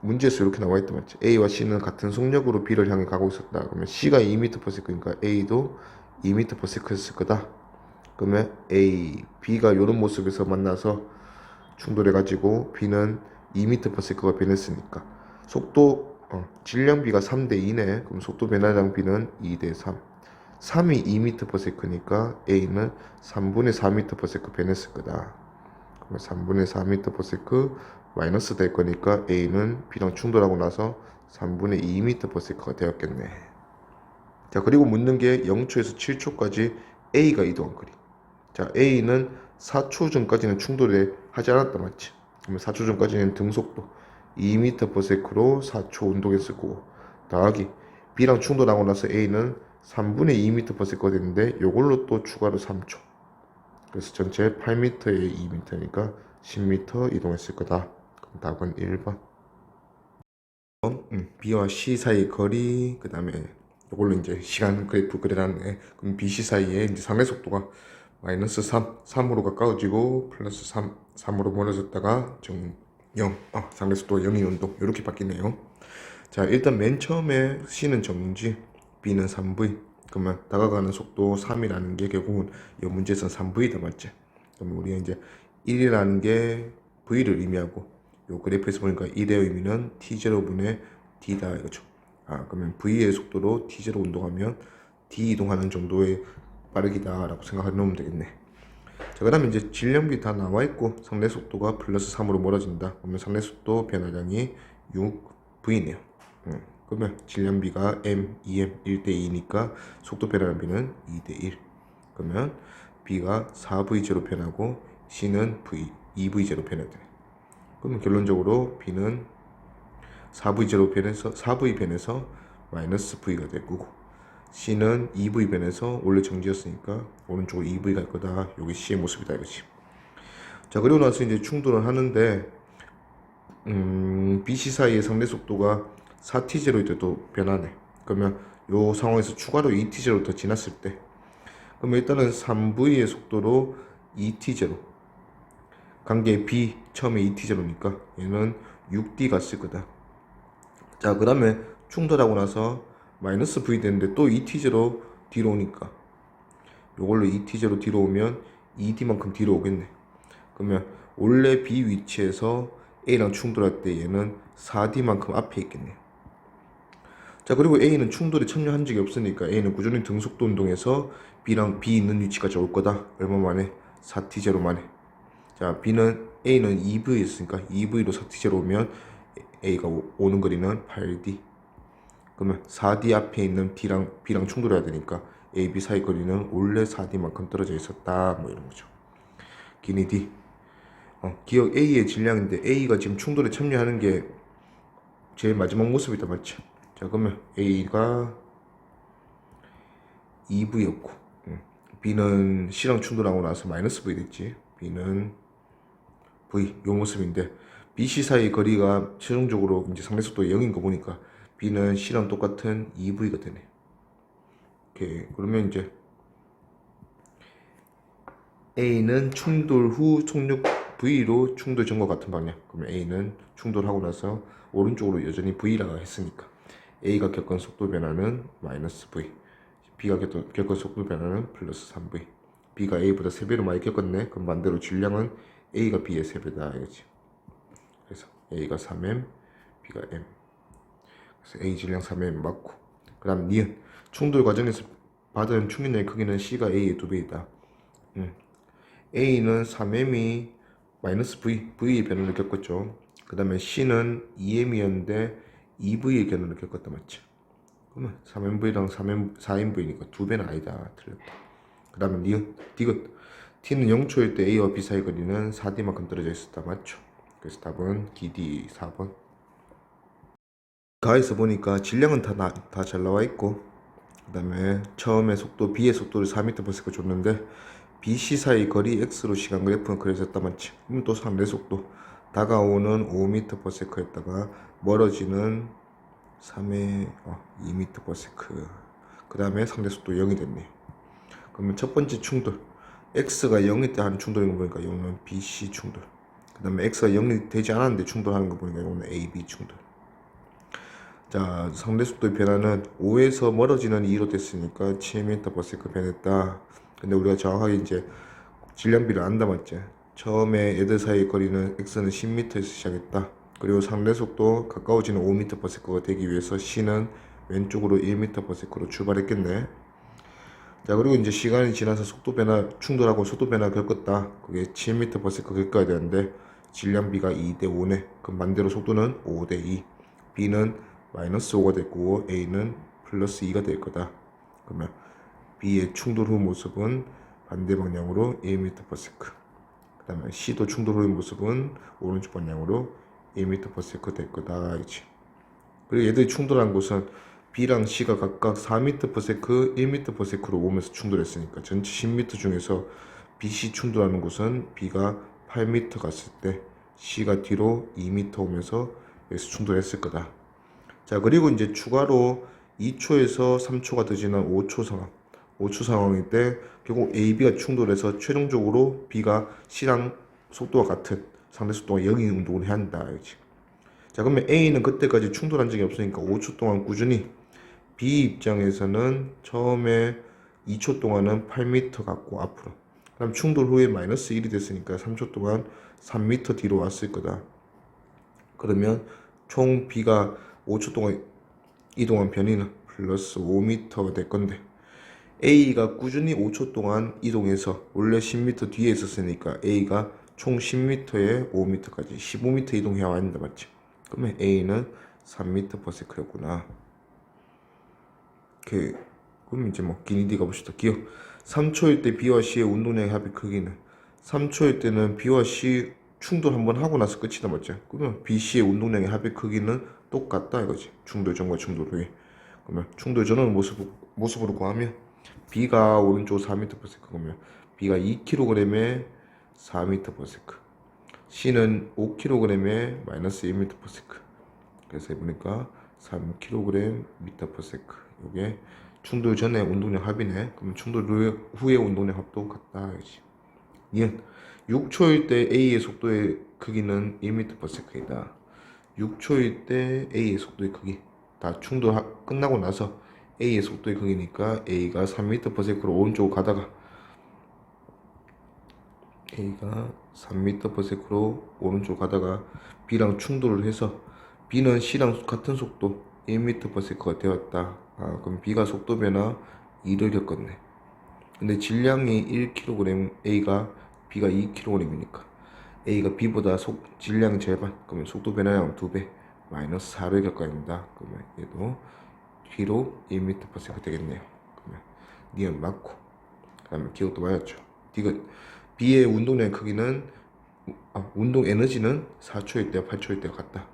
문제에서 이렇게 나와 있다, 맞지? A와 C는 같은 속력으로 B를 향해 가고 있었다. 그러면 C가 2m/s니까 A도 2m/s였을 거다. 그러면 B가 이런 모습에서 만나서 충돌해가지고 B는 2m/s가 변했으니까 속도 질량비가 3대 2네. 그럼 속도 변화량 B는 2대 3. 3이 2m/s니까 A는 3분의 4m/s 변했을 거다. 그러면 3분의 4m/s 마이너스 될 거니까 A는 B랑 충돌하고 나서 3분의 2m/s가 되었겠네. 자, 그리고 묻는 게 0초에서 7초까지 A가 이동한 거리. 자, A는 4초 전까지는 충돌을 하지 않았다, 맞지? 그러면 4초 전까지는 등속도 2m/s로 4초 운동했을 거고, 더하기 B랑 충돌하고 나서 A는 3분의 2m/s가 됐는데 요걸로 또 추가로 3초. 그래서 전체 8m에 2m니까 10m 이동했을 거다. 그럼 답은 1번. B와 C 사이 거리, 그 다음에 이걸로 이제 시간 그래프 그려놨네. 그럼 B, C 사이에 이제 상대 속도가 마이너스 3, 3으로 가까워지고 플러스 3, 3으로 멀어졌다가 0, 상대 속도가 0인 운동 이렇게 바뀌네요. 자, 일단 맨 처음에 C는 정지, B는 3V. 그러면 다가가는 속도 3이라는 게 결국은 이 문제에서 3V다, 맞지? 그럼 우리가 이제 1이라는 게 V를 의미하고, 요 그래프에서 보니까 1의 의미는 T0분의 D다 이거죠. 그러면 V의 속도로 T0 운동하면 D 이동하는 정도의 빠르기다 라고 생각해 놓으면 되겠네. 자, 그 다음에 이제 질량비 다 나와 있고 상대 속도가 플러스 3으로 멀어진다. 그러면 상대 속도 변화량이 6V네요. 그러면 질량비가 M, 2M 1대 2니까 속도 변화량비는 2대 1. 그러면 B가 4V0 변하고 C는 2V0 변해야 돼. 그러면 결론적으로 B는 4V0 변해서 4V 변해서 마이너스 V가 될 거고, C는 2V 변해서 원래 정지였으니까 오른쪽으로 2V 갈 거다. 여기 C의 모습이다 이거지. 자, 그리고 나서 이제 충돌을 하는데 BC 사이의 상대 속도가 4T0일 때도 변하네. 그러면 요 상황에서 추가로 2T0 더 지났을 때, 그러면 일단은 3V의 속도로 2T0 관계 B 처음에 2T0니까 얘는 6D 갔을 거다. 자, 그 다음에 충돌하고 나서 마이너스 V 되는데 또 2T0 뒤로 오니까 요걸로 2T0 뒤로 오면 2D만큼 뒤로 오겠네. 그러면 원래 B 위치에서 A랑 충돌할 때 얘는 4D만큼 앞에 있겠네. 자, 그리고 A는 충돌에 참여한 적이 없으니까 A는 꾸준히 등속도 운동해서 B랑 B 있는 위치까지 올 거다. 얼마 만에? 4T0 만에. 자, A는 2V 있으니까 2V로 4T0 오면 A가 오는 거리는 8D. 그러면 4D 앞에 있는 B랑 충돌해야 되니까 A, B 사이 거리는 원래 4D만큼 떨어져 있었다. 뭐 이런 거죠. 기니 D. 기억 A의 질량인데 A가 지금 충돌에 참여하는 게 제일 마지막 모습이다, 맞죠? 자, 그러면 A가 2V였고 B는 C랑 충돌하고 나서 마이너스 V 됐지. B는 V 요 모습인데 BC 사이 거리가 최종적으로 이제 상대 속도 0인 거 보니까 B는 C랑 똑같은 2V가 되네. 오케이. 그러면 이제 A는 충돌 후 속력 V로 충돌 전과 같은 방향. 그러면 A는 충돌하고 나서 오른쪽으로 여전히 V라고 했으니까 A가 겪은 속도 변화는 마이너스 V, B가 겪은 속도 변화는 플러스 3V. B가 A보다 3배로 많이 겪었네. 그럼 반대로 질량은 A가 B의 3배다 이거지. 그래서 A가 3M, B가 M. 그래서 A 질량 3M 맞고, 그 다음 니은 충돌 과정에서 받은 충격량의 크기는 C가 A의 2배이다. A는 3M이 마이너스 V의 변화를 겪었죠. 그 다음에 C는 2M이었는데 2V의 변화를 겪었다 맞죠? 그러면 3MV랑 4MV니까 2배는 아니다. 틀렸다. 그 다음에 니은, 디귿. T는 0초일 때 A와 B 사이 거리는 4D만큼 떨어져 있었다. 맞죠? 그래서 답은 기D 4번. 가에서 보니까 질량은 다 잘 나와 있고, 그 다음에 처음에 속도 B의 속도를 4m/s 줬는데 BC 사이 거리 X로 시간 그래프는 그려졌다 맞지? 그럼 또 상대 속도 다가오는 5m/s 였다가 멀어지는 2m/s. 그 다음에 상대 속도 0이 됐네. 그러면 첫 번째 충돌 X가 0일 때 하는 충돌인 거 보니까 이거는 BC 충돌. 그 다음에 X가 0이 되지 않았는데 충돌하는 거 보니까 이거는 AB 충돌. 자, 상대 속도의 변화는 5에서 멀어지는 2로 됐으니까 7m/s 변했다. 근데 우리가 정확하게 이제 질량비를 안다 맞지? 처음에 얘들 사이의 거리는 X는 10m에서 시작했다. 그리고 상대 속도 가까워지는 5m/s가 되기 위해서 C는 왼쪽으로 1m/s로 출발했겠네. 자, 그리고 이제 시간이 지나서 속도 변화, 충돌하고 속도 변화 겪었다. 그게 7m/s 겪어야 되는데 질량비가 2대 5네. 그럼 반대로 속도는 5대 2. B는 마이너스 5가 됐고 A는 플러스 2가 될 거다. 그러면 B의 충돌 후 모습은 반대 방향으로 1m/s. 그 다음에 C도 충돌 후의 모습은 오른쪽 방향으로 1m/s 될 거다. 이지. 그리고 얘들이 충돌한 곳은 B랑 C가 각각 4m/s, 1m/s로 오면서 충돌했으니까 전체 10m 중에서 BC 충돌하는 곳은 B가 8m 갔을 때 C가 뒤로 2m 오면서 여기서 충돌했을 거다. 자, 그리고 이제 추가로 2초에서 3초가 더 지난 5초 상황. 5초 상황일 때 결국 A, B가 충돌해서 최종적으로 B가 C랑 속도가 같은 상대 속도가 0인 운동을 해야 한다. 알지? 자, 그러면 A는 그때까지 충돌한 적이 없으니까 5초 동안 꾸준히, B 입장에서는 처음에 2초 동안은 8m 갔고 앞으로, 그럼 충돌 후에 마이너스 1이 됐으니까 3초 동안 3m 뒤로 왔을 거다. 그러면 총 B가 5초 동안 이동한 변이는 플러스 5m가 될 건데 A가 꾸준히 5초 동안 이동해서 원래 10m 뒤에 있었으니까 A가 총 10m에 5m까지 15m 이동해야 한다 맞지? 그러면 A는 3m/s였구나. 그럼 이제 뭐 기니디가 봅시다. 기억 3초일 때 B와 C의 운동량의 합의 크기는 3초일 때는 B와 C 충돌 한번 하고 나서 끝이다 맞죠? 그러면 B, C의 운동량의 합의 크기는 똑같다 이거지. 충돌 전과 충돌 후에. 그러면 충돌 전의 모습으로 구하면 B가 오른쪽 4m/s 그러면 B가 2kg에 4m/s, C는 5kg에 마이너스 1m/s. 그래서 해보니까 3kg m/s. 이게 충돌 전에 운동량 합이네. 그러면 충돌 후의 운동량 합도 같다 이거지. 니은 6초일 때 A의 속도의 크기는 1m/s이다. 6초일 때 A의 속도의 크기 다 충돌 끝나고 나서 A의 속도의 크기니까 A가 3m/s로 오른쪽으로 가다가 A가 3m/s로 오른쪽으로 가다가 B랑 충돌을 해서 B는 C랑 같은 속도 1m/s가 되었다. 그럼 B가 속도 변화 2를 겪었네. 근데 질량이 1kg, B가 2kg이니까 A가 B보다 질량이 절반, 그러면 속도 변화량 2배, 마이너스 4를 겪어야 된다. 그러면 얘도 뒤로 1m/s 되겠네요. 그러면 니은 맞고, 그 다음에 기억도 맞았죠. 디귿 B의 운동량 크기는 운동 에너지는 4초일 때와 8초일 때와 같다.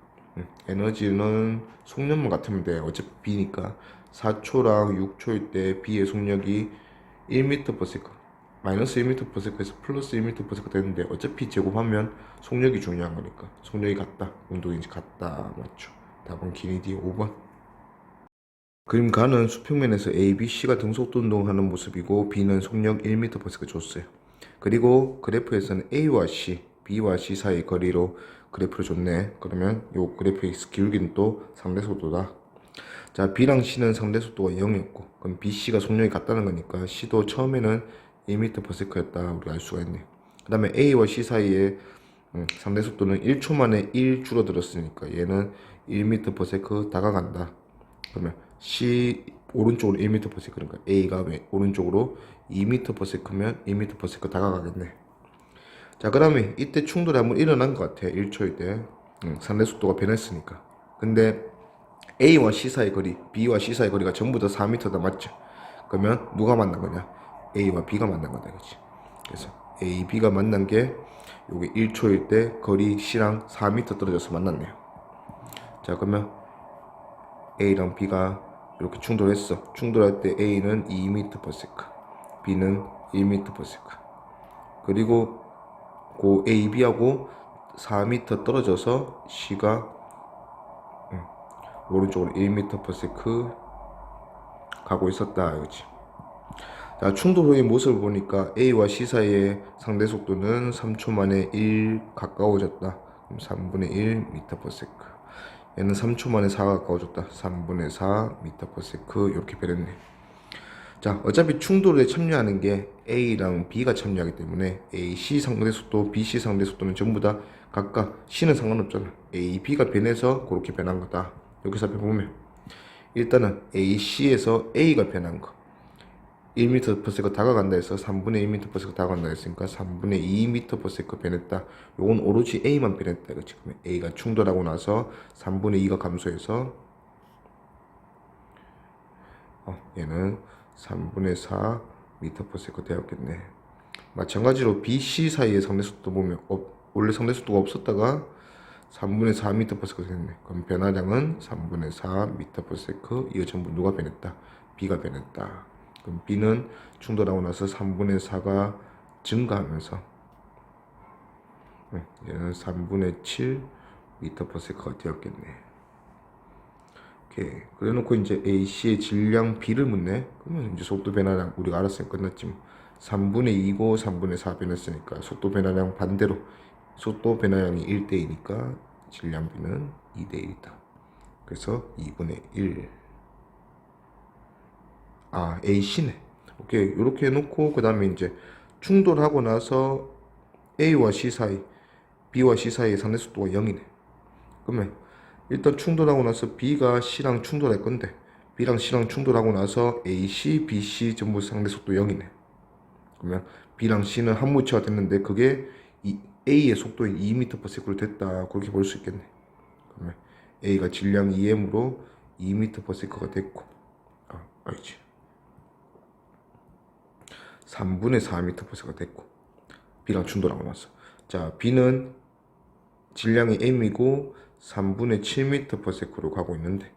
에너지는 속력만 같으면 돼. 어차피 B니까 4초랑 6초일 때 B의 속력이 1m/s, 마이너스 1m/s에서 플러스 1m/s 되는데 어차피 제곱하면 속력이 중요한 거니까 속력이 같다. 운동이 같다. 맞죠? 답은 기니디 5번. 그림 가는 수평면에서 A, B, C가 등속도 운동하는 모습이고 B는 속력 1m/s 줬어요. 그리고 그래프에서는 A와 C, B와 C 사이의 거리로 그래프를 줬네. 그러면 요 그래프의 기울기는 또 상대 속도다. 자, B랑 C는 상대 속도가 0이었고, 그럼 B, C가 속력이 같다는 거니까 C도 처음에는 1m/s였다 우리가 알 수가 있네. 그 다음에 A와 C 사이에 상대 속도는 1초 만에 1 줄어들었으니까 얘는 1m/s 다가간다. 그러면 C 오른쪽으로 1m/s, 그러니까 A가 오른쪽으로 2m/s면 1m/s 다가가겠네. 자, 그 다음에 이때 충돌이 한번 일어난 것 같아. 1초일 때 상대 속도가 변했으니까. 근데 A와 C 사이 거리, B와 C 사이 거리가 전부 다 4m다, 맞죠? 그러면 누가 만난 거냐? A와 B가 만난 거다, 그치? 그래서 A, B가 만난 게 요게 1초일 때 거리 C랑 4m 떨어져서 만났네요. 자, 그러면 A랑 B가 이렇게 충돌했어. 충돌할 때 A는 2m/s, B는 1m/s. 그리고 그 A, B하고 4m 떨어져서 C가 오른쪽으로 1m/s 가고 있었다, 그렇지? 자, 충돌 후의 모습을 보니까 A와 C 사이의 상대 속도는 3초 만에 1 가까워졌다. 그럼 3분의 1 m/s. 얘는 3초 만에 4가 가까워졌다. 3분의 4 m/s. 이렇게 변했네. 자, 어차피 충돌에 참여하는 게 A랑 B가 참여하기 때문에 A, C 상대 속도, B, C 상대 속도는 전부 다 각각 C는 상관없잖아. A, B가 변해서 그렇게 변한 거다. 여기 살펴보면 일단은 A, C에서 A가 변한 거 1m/s가 다가간다 해서 3분의 1m/s가 다가간다 했으니까 3분의 2m/s 변했다. 요건 오로지 A만 변했다. 그렇지? 그러면 A가 충돌하고 나서 3분의 2가 감소해서 얘는 3분의 4 m/s가 되었겠네. 마찬가지로 B, C 사이의 상대 속도 보면 원래 상대 속도가 없었다가 3분의 4 m/s가 됐네. 그럼 변화량은 3분의 4 m/s. 이거 전부 누가 변했다? B가 변했다. 그럼 B는 충돌하고 나서 3분의 4가 증가하면서 얘는 3분의 7 m/s가 되었겠네. 오케이. 그래 놓고 이제 A, C의 질량 B를 묻네. 그러면 이제 속도 변화량 우리가 알았으니까 끝났지. 3분의 2고 3분의 4 변했으니까 속도 변화량 반대로 속도 변화량이 1대2니까 질량 B는 2대1이다. 그래서 2분의 1. A, C네. 오케이. 이렇게 해놓고 그 다음에 이제 충돌하고 나서 A와 C 사이, B와 C 사이의 상대 속도가 0이네. 그러면 일단 충돌하고 나서 B가 C랑 충돌할 건데 B랑 C랑 충돌하고 나서 A, C, B, C 전부 상대 속도 0이네. 그러면 B랑 C는 한무치가 됐는데 그게 A의 속도인 2m/s로 됐다. 그렇게 볼 수 있겠네. 그러면 A가 질량 2m으로 2m/s가 됐고 아니지 3분의 4 m/s가 됐고 B랑 충돌하고 나서 자, B는 질량이 m이고 3분의 7 m/s로 가고 있는데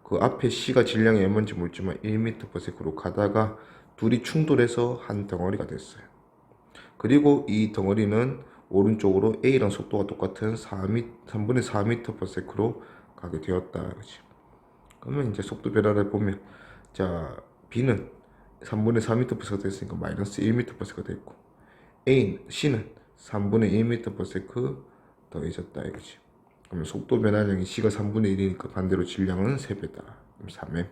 그 앞에 C가 질량이 얼마인지 모르지만 1m/s로 가다가 둘이 충돌해서 한 덩어리가 됐어요. 그리고 이 덩어리는 오른쪽으로 A랑 속도가 똑같은 3분의 4 m/s로 가게 되었다. 그치? 그러면 이제 속도 변화를 보면 자, B는 3분의 4 m/s가 됐으니까 마이너스 1 m/s가 됐고 C는 3분의 1 m/s 더해졌다 이거지. 그러면 속도 변화량이 C가 3분의 1이니까 반대로 질량은 3배다. 그럼 3m.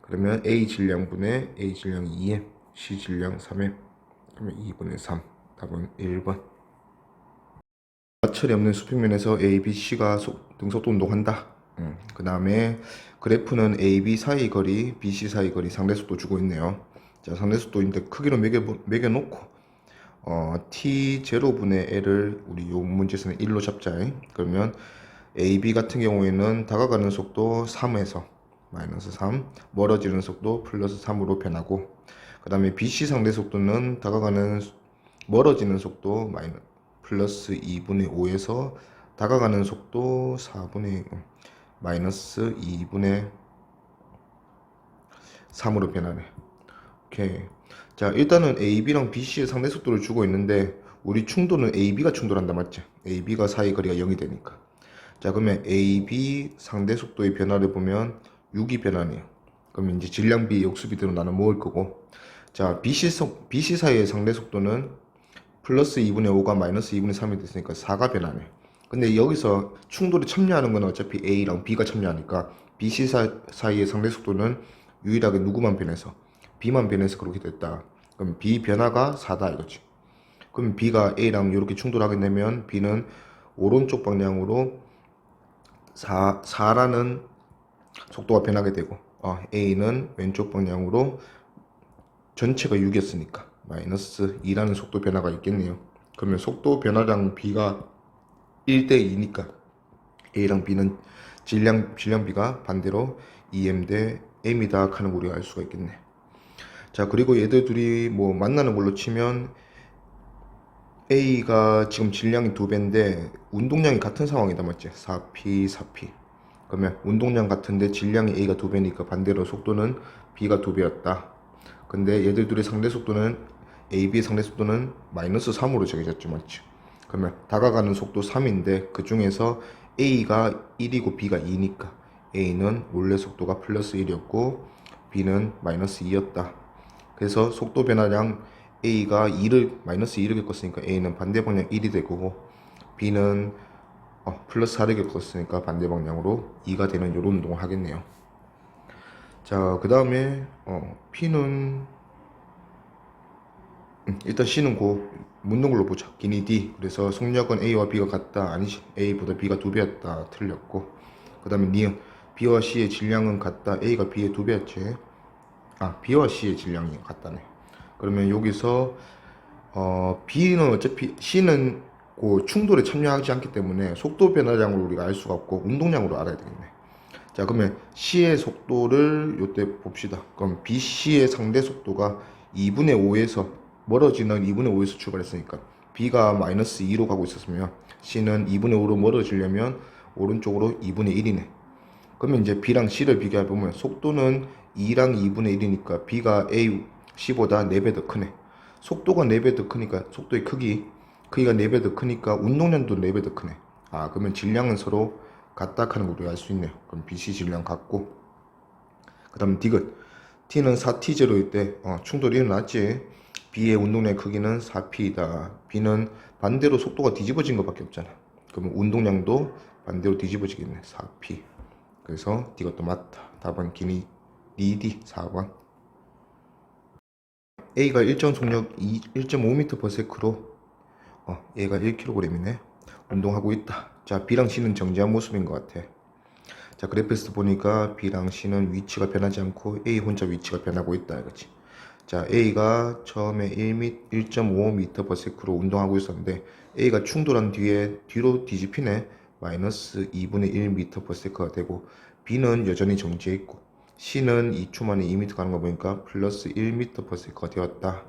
그러면 A 질량분의 A 질량 2m, C 질량 3m. 그러면 2분의 3. 답은 1번. 마찰이 없는 수평면에서 A, B, C가 등속도 운동한다. 그 다음에 그래프는 A, B 사이 거리, B, C 사이 거리 상대속도 주고 있네요. 자, 상대속도인데 크기로 매겨놓고 T0분의 L을 우리 요 문제에서는 1로 잡자. 그러면 AB 같은 경우에는 다가가는 속도 3에서 마이너스 3, 멀어지는 속도 플러스 3으로 변하고 그 다음에 BC 상대 속도는 멀어지는 속도 플러스 2분의 5에서 다가가는 속도 4분의 마이너스 2분의 3으로 변하네. 오케이. 자, 일단은 AB랑 BC의 상대 속도를 주고 있는데 우리 충돌은 AB가 충돌한다, 맞지? AB가 사이 거리가 0이 되니까. 자, 그러면 AB 상대 속도의 변화를 보면 6이 변하네요. 그러면 이제 질량비, 역수비대로 나눠 모을 거고 자, BC 사이의 상대 속도는 플러스 2분의 5가 마이너스 2분의 3이 됐으니까 4가 변하네. 근데 여기서 충돌에 참여하는 건 어차피 A랑 B가 참여하니까 BC 사이의 상대 속도는 유일하게 누구만 변해서 B만 변해서 그렇게 됐다. 그럼 B 변화가 4다 이거지. 그럼 B가 A랑 이렇게 충돌하게 되면 B는 오른쪽 방향으로 4라는 속도가 변하게 되고 A는 왼쪽 방향으로 전체가 6이었으니까 마이너스 2라는 속도 변화가 있겠네요. 그러면 속도 변화량 B가 1대 2니까 A랑 B는 질량비가 반대로 2m 대 m이다 하는 거 우리가 알 수가 있겠네. 자, 그리고 얘들 둘이 뭐 만나는 걸로 치면 A가 지금 질량이 2배인데 운동량이 같은 상황이다 맞지? 4P 4P. 그러면 운동량 같은데 질량이 A가 2배니까 반대로 속도는 B가 2배였다. 근데 얘들 둘의 상대 속도는 AB의 상대 속도는 마이너스 3으로 정해졌죠 맞지? 그러면 다가가는 속도 3인데 그 중에서 A가 1이고 B가 2니까 A는 원래 속도가 플러스 1이었고 B는 마이너스 2였다. 그래서 속도 변화량 A가 마이너스 2를 겪었으니까 A는 반대 방향 1이 되고 B는 플러스 4를 겪었으니까 반대 방향으로 2가 되는 이런 운동을 하겠네요. 자, 그 다음에 P는 일단 C는 묻는 걸로 보자. 기니 D. 그래서 속력은 A와 B가 같다. 아니지. A보다 B가 2배였다. 틀렸고. 그 다음에 니은 B와 C의 질량은 같다. A가 B의 2배였지. B와 C의 질량이 같다네. 그러면 여기서 B는 어차피 C는 충돌에 참여하지 않기 때문에 속도 변화량으로 우리가 알 수가 없고 운동량으로 알아야 되겠네. 자, 그러면 C의 속도를 요때 봅시다. 그럼 BC의 상대 속도가 2분의 5에서 멀어지는 2분의 5에서 출발했으니까 B가 마이너스 2로 가고 있었으면 C는 2분의 5로 멀어지려면 오른쪽으로 2분의 1이네. 그러면 이제 B랑 C를 비교해보면 속도는 2랑 2분의 1이니까 B가 A, C보다 4배 더 크네. 속도가 4배 더 크니까 속도의 크기가 4배 더 크니까 운동량도 4배 더 크네. 그러면 질량은 서로 같다 하는 걸 우리가 알 수 있네요. 그럼 BC 질량 같고 그 다음 디귿 T는 4T0일 때 충돌이 일어났지. B의 운동량의 크기는 4P이다. B는 반대로 속도가 뒤집어진 것밖에 없잖아. 그러면 운동량도 반대로 뒤집어지겠네. 4P. 그래서 이것도 맞다. 답은 기니 D 4번. A가 일정 속력 1.5m/s로 얘가 1kg이네. 운동하고 있다. 자, B랑 C는 정지한 모습인 것 같아. 자, 그래프에서 보니까 B랑 C는 위치가 변하지 않고 A 혼자 위치가 변하고 있다 이거지. 자, A가 처음에 1.5m/s로 운동하고 있었는데 A가 충돌한 뒤에 뒤로 뒤집히네. 마이너스 2분의 1m/s가 되고 B는 여전히 정지해 있고 C는 2초 만에 2m 가는 거 보니까 플러스 1m/s가 되었다.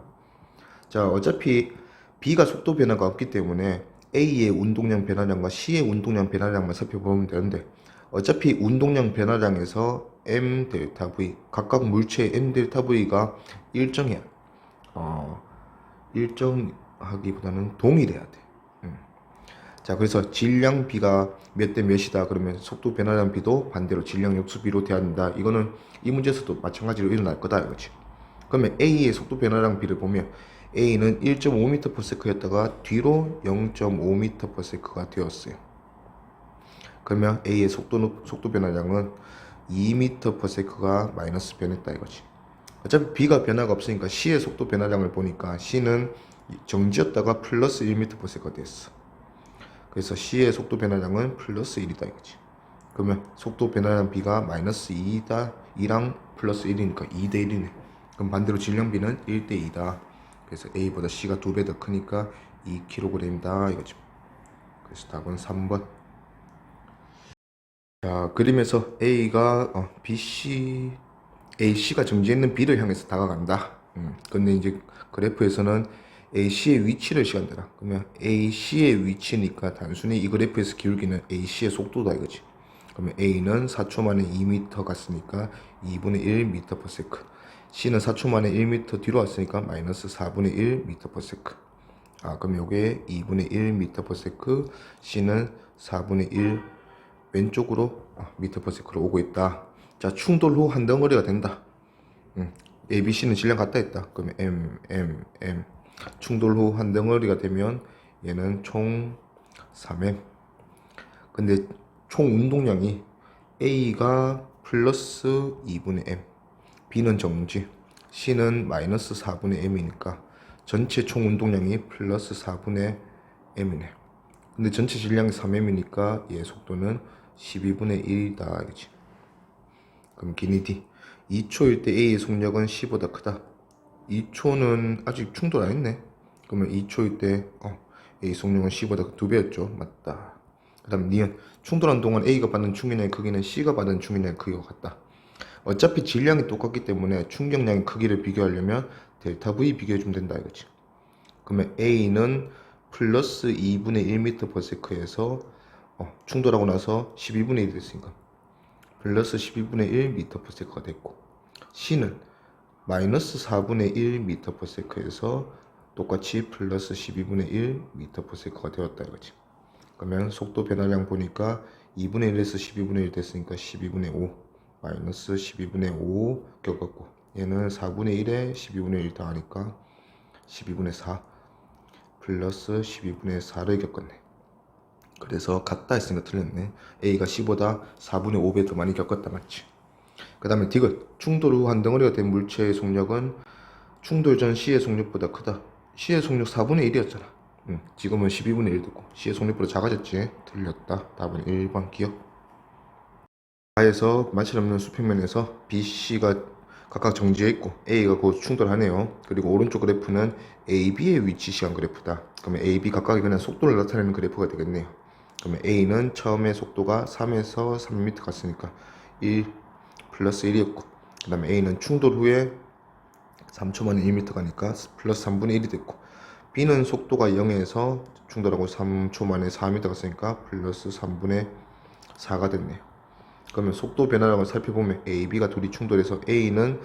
자, 어차피 B가 속도 변화가 없기 때문에 A의 운동량 변화량과 C의 운동량 변화량만 살펴보면 되는데 어차피 운동량 변화량에서 M 델타 V 각각 물체의 M 델타 V가 일정해야 돼. 일정하기보다는 동일해야 돼. 자, 그래서 질량 B가 몇 대 몇이다 그러면 속도 변화량 B도 반대로 질량 역수 B로 돼야 된다. 이거는 이 문제에서도 마찬가지로 일어날 거다 이거지. 그러면 A의 속도 변화량 B를 보면 A는 1.5m/s였다가 뒤로 0.5m/s가 되었어요. 그러면 A의 속도 변화량은 2m/s가 마이너스 변했다 이거지. 어차피 B가 변화가 없으니까 C의 속도 변화량을 보니까 C는 정지였다가 플러스 1m/s가 됐어. 그래서 C의 속도 변화량은 플러스 1이다 이거지. 그러면 속도 변화량 B가 마이너스 2다. 2랑 플러스 1이니까 2대 1이네. 그럼 반대로 질량 B는 1대 2다. 그래서 A보다 C가 2배 더 크니까 2kg이다 이거지. 그래서 답은 3번. 자, 그림에서 A가 C가 정지해 있는 B를 향해서 다가간다. 근데 이제 그래프에서는 AC의 위치를 시간대라. 그러면 AC의 위치니까 단순히 이 그래프에서 기울기는 AC의 속도다 이거지. 그러면 A는 4초 만에 2m 갔으니까 2분의 1m/s. C는 4초 만에 1m 뒤로 왔으니까 마이너스 4분의 1m/s. 그럼 요게 2분의 1m/s, C는 4분의 1 왼쪽으로 m/s로 오고 있다. 자, 충돌 후 한 덩어리가 된다. A, B, C는 질량 같다 했다. 그러면 M. 충돌 후 한 덩어리가 되면 얘는 총 3M. 근데 총 운동량이 A가 플러스 2분의 M, B는 정지, C는 마이너스 4분의 M이니까 전체 총 운동량이 플러스 4분의 M이네. 근데 전체 질량이 3M이니까 얘 속도는 12분의 1이다. 그치? 그럼 기니 D. 2초일 때 A의 속력은 C보다 크다. 2초는 아직 충돌 안 했네. 그러면 2초일 때 A 속력은 C보다 2배였죠. 맞다. 그 다음 니은. 충돌한 동안 A가 받는 충격량의 크기는 C가 받은 충격량의 크기와 같다. 어차피 질량이 똑같기 때문에 충격량의 크기를 비교하려면 델타 V 비교해주면 된다 이거지. 그러면 A는 플러스 2분의 1m/s에서 충돌하고 나서 12분의 1이 됐으니까 플러스 12분의 1m/s가 됐고, C는 마이너스 4분의 1m/s에서 똑같이 플러스 12분의 1m/s가 되었다 이거지. 그러면 속도 변화량 보니까 2분의 1에서 12분의 1 됐으니까 12분의 5 마이너스 12분의 5 겪었고, 얘는 4분의 1에 12분의 1 더하니까 12분의 4 플러스 12분의 4를 겪었네. 그래서 같다 했으니까 틀렸네. A가 C보다 4분의 5배 더 많이 겪었다 맞지. 그 다음에 디귿. 충돌 후 한 덩어리가 된 물체의 속력은 충돌 전 C의 속력보다 크다. C의 속력 4분의 1이었잖아. 지금은 12분의 1 듣고 C의 속력보다 작아졌지. 틀렸다. 답은 1번 기억. 가에서 마찰 없는 수평면에서 B, C가 각각 정지해 있고 A가 곧 충돌하네요. 그리고 오른쪽 그래프는 A, B의 위치 시간 그래프다. 그러면 A, B 각각이 그냥 속도를 나타내는 그래프가 되겠네요. 그러면 A는 처음에 속도가 3에서 3m 갔으니까 1 플러스 1이었고, 그 다음에 A는 충돌 후에 3초 만에 1m 가니까 플러스 3분의 1이 됐고, B는 속도가 0에서 충돌하고 3초 만에 4m 갔으니까 플러스 3분의 4가 됐네요. 그러면 속도 변화량을 살펴보면 A, B가 둘이 충돌해서 A는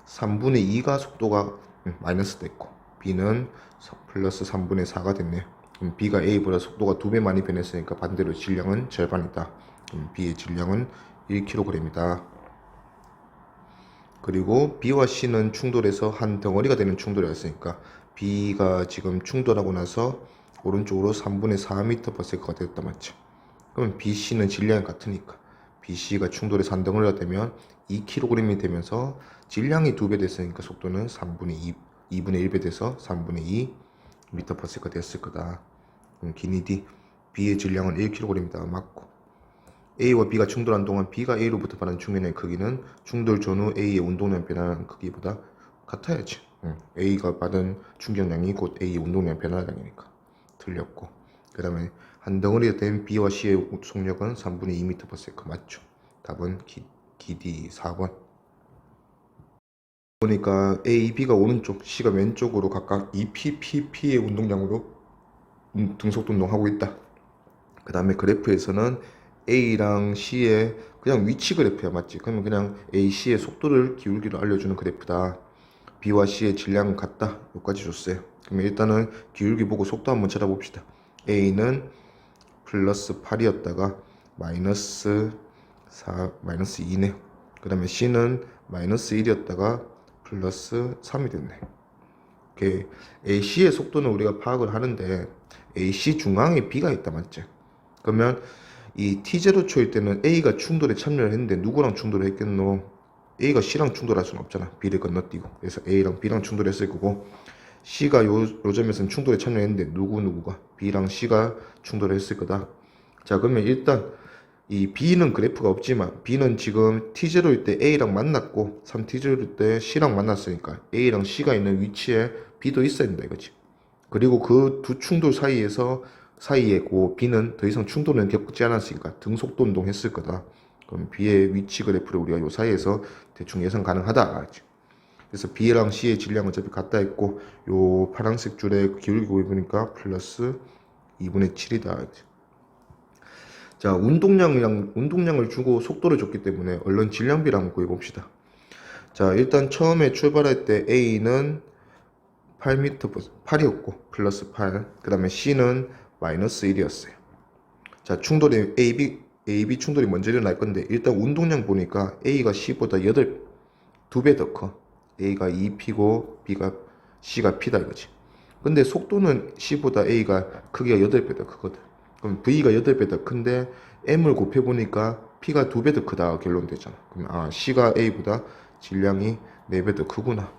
3분의 2가 속도가 마이너스 됐고, B는 플러스 3분의 4가 됐네요. 그럼 B가 A보다 속도가 2배 많이 변했으니까 반대로 질량은 절반이다. 그럼 B의 질량은 1kg이다. 그리고 B와 C는 충돌해서 한 덩어리가 되는 충돌이었으니까 B가 지금 충돌하고 나서 오른쪽으로 3분의 4m/s가 되었다 맞죠? 그러면 B, C는 질량이 같으니까 B, C가 충돌해서 한 덩어리가 되면 2kg이 되면서 질량이 2배 됐으니까 속도는 2분의 1배 돼서 3분의 2m/s가 됐을 거다. 그럼 기니 D. B의 질량은 1kg이다. 맞고, A와 B가 충돌한 동안 B가 A로부터 받은 충격량의 크기는 충돌 전후 A의 운동량 변화량 크기보다 같아야지. A가 받은 충격량이 곧 A의 운동량 변화량이니까 틀렸고, 그 다음에 한 덩어리가 된 B와 C의 속력은 3분의 2m/s 맞죠? 답은 기디 4번. 보니까 A, B가 오른쪽, C가 왼쪽으로 각각 2pp의 운동량으로 등속도 운동하고 있다. 그 다음에 그래프에서는 A랑 C의 그냥 위치 그래프야 맞지? 그러면 그냥 A, C의 속도를 기울기를 알려주는 그래프다. B와 C의 질량은 같다. 여기까지 줬어요. 그러면 일단은 기울기 보고 속도 한번 찾아봅시다. A는 플러스 8이었다가 마이너스 2네요. 그 다음에 C는 마이너스 1이었다가 플러스 3이 됐네. 오케이. AC의 속도는 우리가 파악을 하는데 AC 중앙에 B가 있다 맞지? 그러면 이 T0초일 때는 A가 충돌에 참여를 했는데 누구랑 충돌을 했겠노? A가 C랑 충돌할 수는 없잖아. B를 건너뛰고. 그래서 A랑 B랑 충돌했을 거고, C가 요 점에서는 충돌에 참여했는데 누구가 B랑 C가 충돌을 했을 거다. 자, 그러면 일단 이 B는 그래프가 없지만 B는 지금 T0일 때 A랑 만났고 3T0일 때 C랑 만났으니까 A랑 C가 있는 위치에 B도 있어야 된다 이거지. 그리고 그 두 충돌 사이에 그 B는 더 이상 충돌은 겪지 않았으니까 등속도 운동했을 거다. 그럼 B의 위치 그래프를 우리가 요 사이에서 대충 예상 가능하다. 그래서 B랑 C의 질량은 어차피 같다 했고, 요 파란색 줄에 기울기 보니까 플러스 2분의 7이다. 자, 운동량을 주고 속도를 줬기 때문에 얼른 질량비를 한번 구해봅시다. 자, 일단 처음에 출발할 때 A는 8이었고 플러스 8, 그 다음에 C는 마이너스 1이었어요. 자, 충돌이 AB 충돌이 먼저 일어날 건데 일단 운동량 보니까 A가 C보다 2배 더 커. A가 2P고 C가 P다 이거지. 근데 속도는 C보다 A가 크기가 8배 더 크거든. 그럼 V가 8배 더 큰데 M을 곱해보니까 P가 2배 더 크다 결론 되잖아. 그러면 C가 A보다 질량이 4배 더 크구나.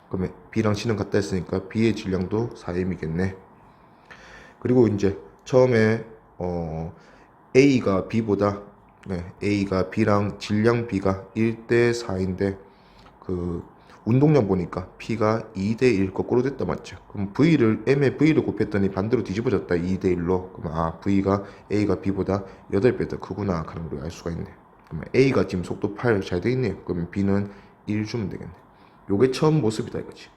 그러면 B랑 C는 같다 했으니까 B의 질량도 4M이겠네. 그리고 이제 처음에 A가 B보다 A가 B랑 질량 B가 1대 4인데 그 운동량 보니까 P가 2대 1 거꾸로 됐다 맞죠? 그럼 M에 V를 곱했더니 반대로 뒤집어졌다 2대 1로. 그럼 V가 A가 B보다 8배 더 크구나 하는 걸 알 수가 있네. 그러면 A가 지금 속도 8 잘 돼 있네요. 그러면 B는 1 주면 되겠네. 요게 처음 모습이다 이거지.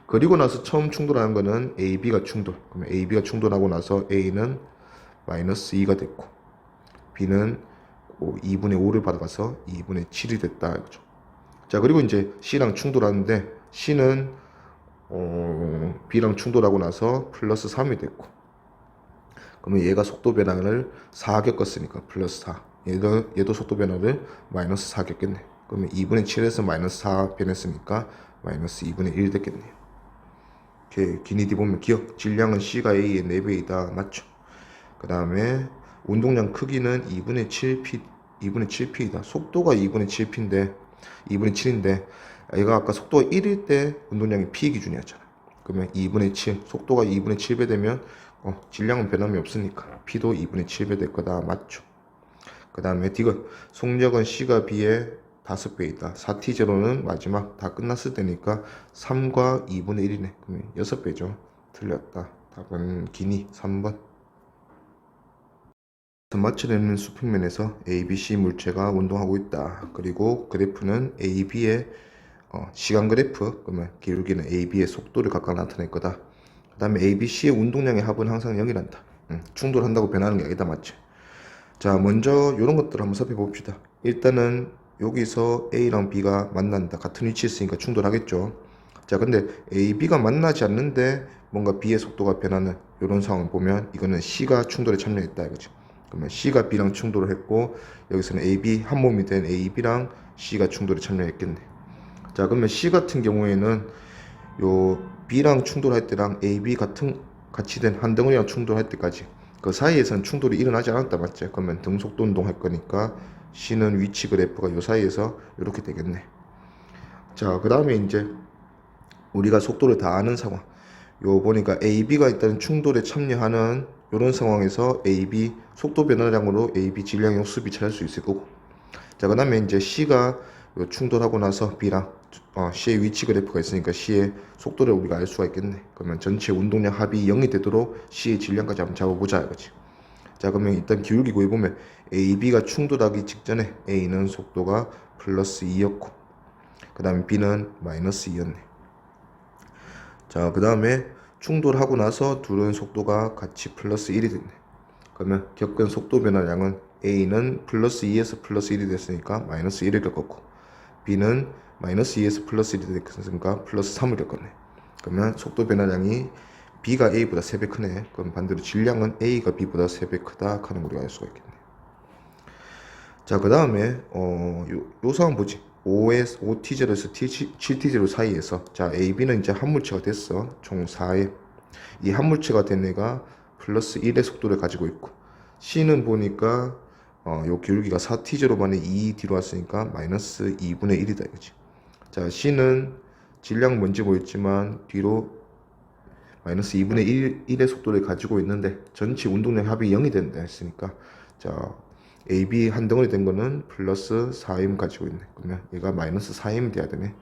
그리고 나서 처음 충돌하는 거는 AB가 충돌. 그러면 AB가 충돌하고 나서 A는 마이너스 2가 됐고 B는 2분의 5를 받아가서 2분의 7이 됐다 이거죠. 자, 그리고 이제 C랑 충돌하는데 C는 B랑 충돌하고 나서 플러스 3이 됐고, 그러면 얘가 속도 변화를 4 겪었으니까 플러스 4, 얘도 속도 변화를 마이너스 4 겪겠네. 그러면 2분의 7에서 마이너스 4 변했으니까 마이너스 2분의 1 됐겠네요. 이렇게 기니디 보면 기억, 질량은 C가 A의 4배이다 맞죠? 그 다음에 운동량 크기는 2분의 7P이다. 속도가 2분의 7인데 얘가 아까 속도가 1일 때 운동량이 P 기준이었잖아. 그러면 2분의 7, 속도가 2분의 7배 되면 질량은 변함이 없으니까 P도 2분의 7배 될 거다 맞죠? 그 다음에 디귿, 속력은 C가 B의 5배이다. 4T0는 마지막 다 끝났을 때니까 3과 2분의 1이네. 그러면 6배죠. 틀렸다. 답은 기니 3번. 맞춰내는 수평면에서 ABC 물체가 운동하고 있다. 그리고 그래프는 AB의 시간 그래프, 그러면 기울기는 AB의 속도를 각각 나타낼 거다. 그 다음에 ABC의 운동량의 합은 항상 0이란다. 충돌한다고 변하는 게 아니다. 맞지? 자, 먼저 이런 것들을 한번 살펴봅시다. 일단은 여기서 A랑 B가 만난다. 같은 위치에 있으니까 충돌하겠죠. 자, 근데 A, B가 만나지 않는데 뭔가 B의 속도가 변하는 이런 상황을 보면 이거는 C가 충돌에 참여했다 이거죠. 그러면 C가 B랑 충돌을 했고 여기서는 A, B 한 몸이 된 A, B랑 C가 충돌에 참여했겠네. 자, 그러면 C 같은 경우에는 요 B랑 충돌할 때랑 A, B 같이 된 한 덩어리랑 충돌할 때까지 그 사이에서는 충돌이 일어나지 않았다 맞죠? 그러면 등속도 운동할 거니까 C는 위치 그래프가 요 사이에서 이렇게 되겠네. 자, 그 다음에 이제 우리가 속도를 다 아는 상황, 요 보니까 AB가 일단 충돌에 참여하는 이런 상황에서 AB 속도 변화량으로 AB 질량의 수비 찾을 수 있을 거고, 자, 그 다음에 이제 C가 충돌하고 나서 B랑 C의 위치 그래프가 있으니까 C의 속도를 우리가 알 수가 있겠네. 그러면 전체 운동량 합이 0이 되도록 C의 질량까지 한번 잡아보자 이거지. 자, 그러면 일단 기울기 구해보면 AB가 충돌하기 직전에 A는 속도가 플러스 2였고 그 다음에 B는 마이너스 2였네. 자, 그 다음에 충돌하고 나서 둘은 속도가 같이 플러스 1이 됐네. 그러면 겪은 속도 변화량은 A는 플러스 2에서 플러스 1이 됐으니까 마이너스 1을 겪었고 B는 마이너스 2에서 플러스 1이 됐으니까 플러스 3을 겪었네. 그러면 속도 변화량이 B가 A보다 3배 크네. 그럼 반대로 질량은 A가 B보다 3배 크다 하는 걸 우리가 알 수가 있겠네. 자, 그 다음에 요 상황 보지. 5T0에서 7T0 사이에서 자, AB는 이제 한 물체가 됐어. 총 4에 이 한 물체가 된 애가 플러스 1의 속도를 가지고 있고 C는 보니까 요 기울기가 4T0만에 2 뒤로 왔으니까 마이너스 2분의 1이다 이거지. 자, C는 질량 뭔지 모르겠지만 뒤로 마이너스 2분의 1의 속도를 가지고 있는데 전체 운동량 합이 0이 된다 했으니까 자, AB 한 덩어리 된 거는 플러스 4m 가지고 있네. 그러면 얘가 마이너스 4m 돼야 되네.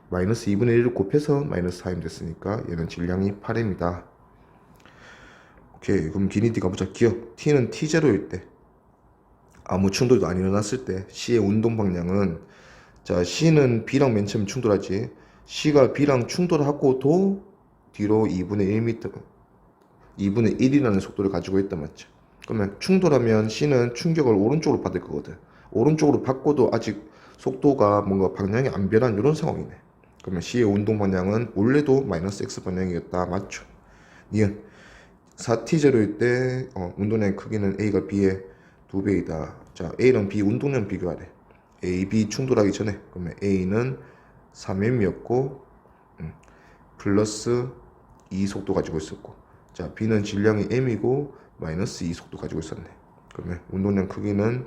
마이너스 2분의 1을 곱해서 마이너스 4m 됐으니까 얘는 질량이 8m이다. 오케이, 그럼 기니 D가 보자. 기억, T는 T0일 때 아무 충돌도 안 일어났을 때 C의 운동 방향은, 자, C는 B랑 맨 처음 충돌하지. C가 B랑 충돌하고도 뒤로 2분의 1이라는 속도를 가지고 있단 맞죠. 그러면 충돌하면 C는 충격을 오른쪽으로 받을 거거든. 오른쪽으로 받고도 아직 속도가 뭔가 방향이 안 변한 이런 상황이네. 그러면 C의 운동 방향은 원래도 마이너스 X 방향이었다 맞죠. 니은 4T0일 때 운동량의 크기는 A가 B의 2배이다. 자, A랑 B 운동량 비교하래. A, B 충돌하기 전에 그러면 A는 3M이었고 플러스 2 속도 가지고 있었고, 자 B는 질량이 m이고 마이너스 2 속도 가지고 있었네. 그러면 운동량 크기는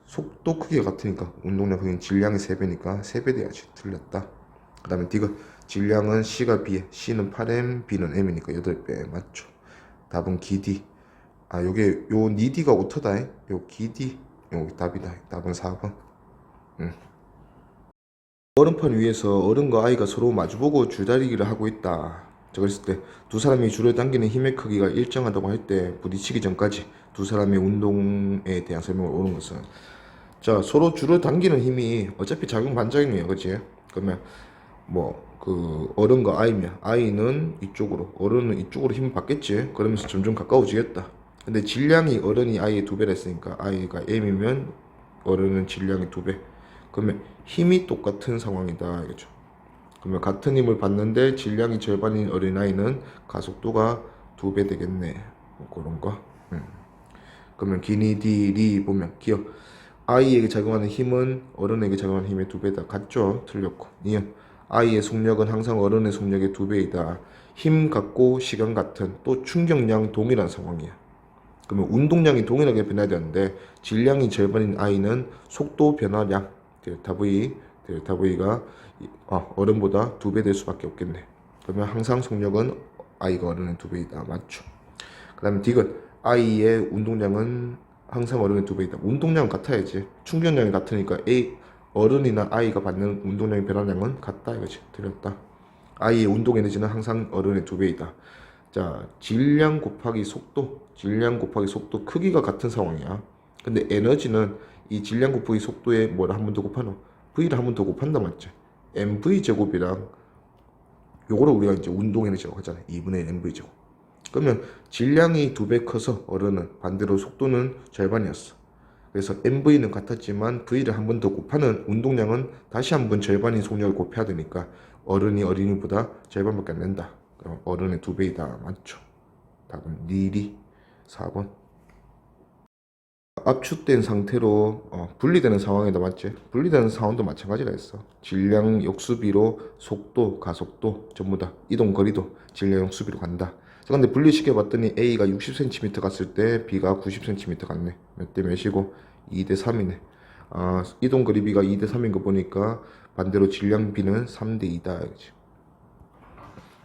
속도 크기가 같으니까 운동량 크기는 질량이 3배니까 3배 돼야지. 틀렸다. 그 다음에 D가 질량은 C가 B에, C는 8M, B는 M이니까 8배. 맞죠? 답은 기D. 아 요게 요 니디가 오토다. 요 기디 여기 답이다. 답은 4번. 얼음판 위에서 어른과 아이가 서로 마주보고 줄다리기를 하고 있다. 자, 그랬을 때 두 사람이 줄을 당기는 힘의 크기가 일정하다고 할 때 부딪히기 전까지 두 사람의 운동에 대한 설명을 오는 것은, 자 서로 줄을 당기는 힘이 어차피 작용 반작용이에요, 그치? 그러면 뭐 그 어른과 아이면 아이는 이쪽으로, 어른은 이쪽으로 힘을 받겠지. 그러면서 점점 가까워지겠다. 근데 질량이 어른이 아이의 2배라 했으니까 아이가 m이면 어른은 질량이 2배. 그러면 힘이 똑같은 상황이다, 이거죠. 그러면 같은 힘을 받는데 질량이 절반인 어린아이는 가속도가 2배 되겠네. 뭐 그런 거. 그러면 기니디리 보면 기억 아이에게 작용하는 힘은 어른에게 작용하는 힘의 2배다. 같죠? 틀렸고. 니은 아이의 속력은 항상 어른의 속력의 2배이다. 힘 같고 시간 같은, 또 충격량 동일한 상황이야. 그러면 운동량이 동일하게 변해야 되는데 질량이 절반인 아이는 속도 변화량 델타 V가 어른보다 2배 될 수밖에 없겠네. 그러면 항상 속력은 아이가 어른의 2배이다. 맞죠? 그 다음에 D는 아이의 운동량은 항상 어른의 2배이다. 운동량은 같아야지. 충격량이 같으니까 어른이나 아이가 받는 운동량의 변화량은 같다, 이거지. 틀렸다. 아이의 운동 에너지는 항상 어른의 2배이다. 자, 질량 곱하기 속도 크기가 같은 상황이야. 근데 에너지는 이 질량 곱하기 속도에 뭐를 한 번 더 곱하노? V를 한 번 더 곱한다, 맞지? mv 제곱이랑 요거를 우리가 이제 운동 에너지라고 하잖아. 2분의 1 mv 제곱. 그러면 질량이 2배 커서 어른은, 반대로 속도는 절반이었어. 그래서 mv는 같았지만 v를 한 번 더 곱하는 운동량은 다시 한 번 절반인 속력을 곱해야 되니까 어른이 어린이보다 절반밖에 안 된다. 그럼 어른의 2배이다. 맞죠? 답은 니리 4번. 압축된 상태로 분리되는 상황이다. 맞지? 분리되는 상황도 마찬가지라 했어. 질량 역수비로 속도, 가속도 전부 다 이동 거리도 질량 역수비로 간다. 그런데 분리시켜 봤더니 A가 60cm 갔을 때 B가 90cm 갔네. 몇 대 몇이고 2대 3이네. 이동 거리 B가 2대 3인 거 보니까 반대로 질량 B는 3대 2다. 그치?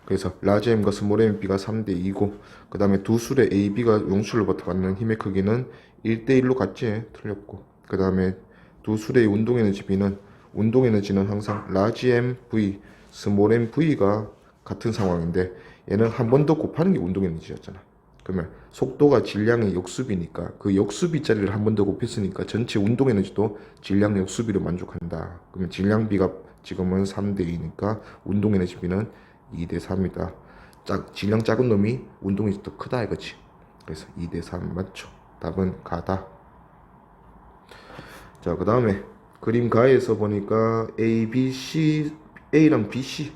그래서 라지 M과 스몰 M, B가 3대 2고 그 다음에 두 술의 A, B가 용출로부터 받는 힘의 크기는 1대 1로 같지? 틀렸고 그 다음에 두 술의 운동에너지 B는, 운동에너지는 항상 라지 M, V, 스몰 M, V가 같은 상황인데 얘는 한 번 더 곱하는 게 운동에너지였잖아. 그러면 속도가 질량의 역수비니까 그 역수비 자리를 한 번 더 곱했으니까 전체 운동에너지도 질량 역수비로 만족한다. 그러면 질량 B가 지금은 3대 2니까 운동에너지 B는 2대 3이다. 질량 작은 놈이 운동이 더 크다, 이거지. 그래서 2대 3 맞죠? 답은 가다. 자, 그 다음에 그림 가에서 보니까 A, B, C, A랑 B, C,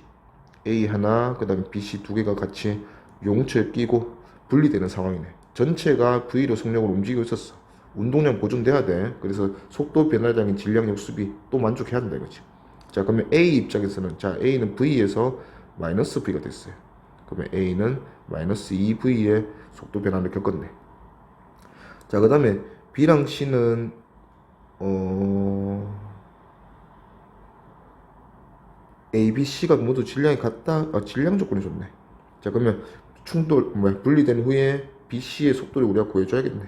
A 하나, 그 다음에 B, C 두 개가 같이 용처에 끼고 분리되는 상황이네. 전체가 V로 속력을 움직이고 있었어. 운동량 보존돼야 돼. 그래서 속도 변화량인 질량 역수비 또 만족해야 된다, 이거지. 자, 그러면 A 입장에서는, 자, A는 V에서 마이너스 V가 됐어요. 그러면 A는 마이너스 2V의 속도 변화를 겪었네. 자, 그 다음에 B랑 C는 A, B, C가 모두 질량이 같다. 질량 조건이 좋네. 자, 그러면 분리된 후에 B, C의 속도를 우리가 구해줘야겠네.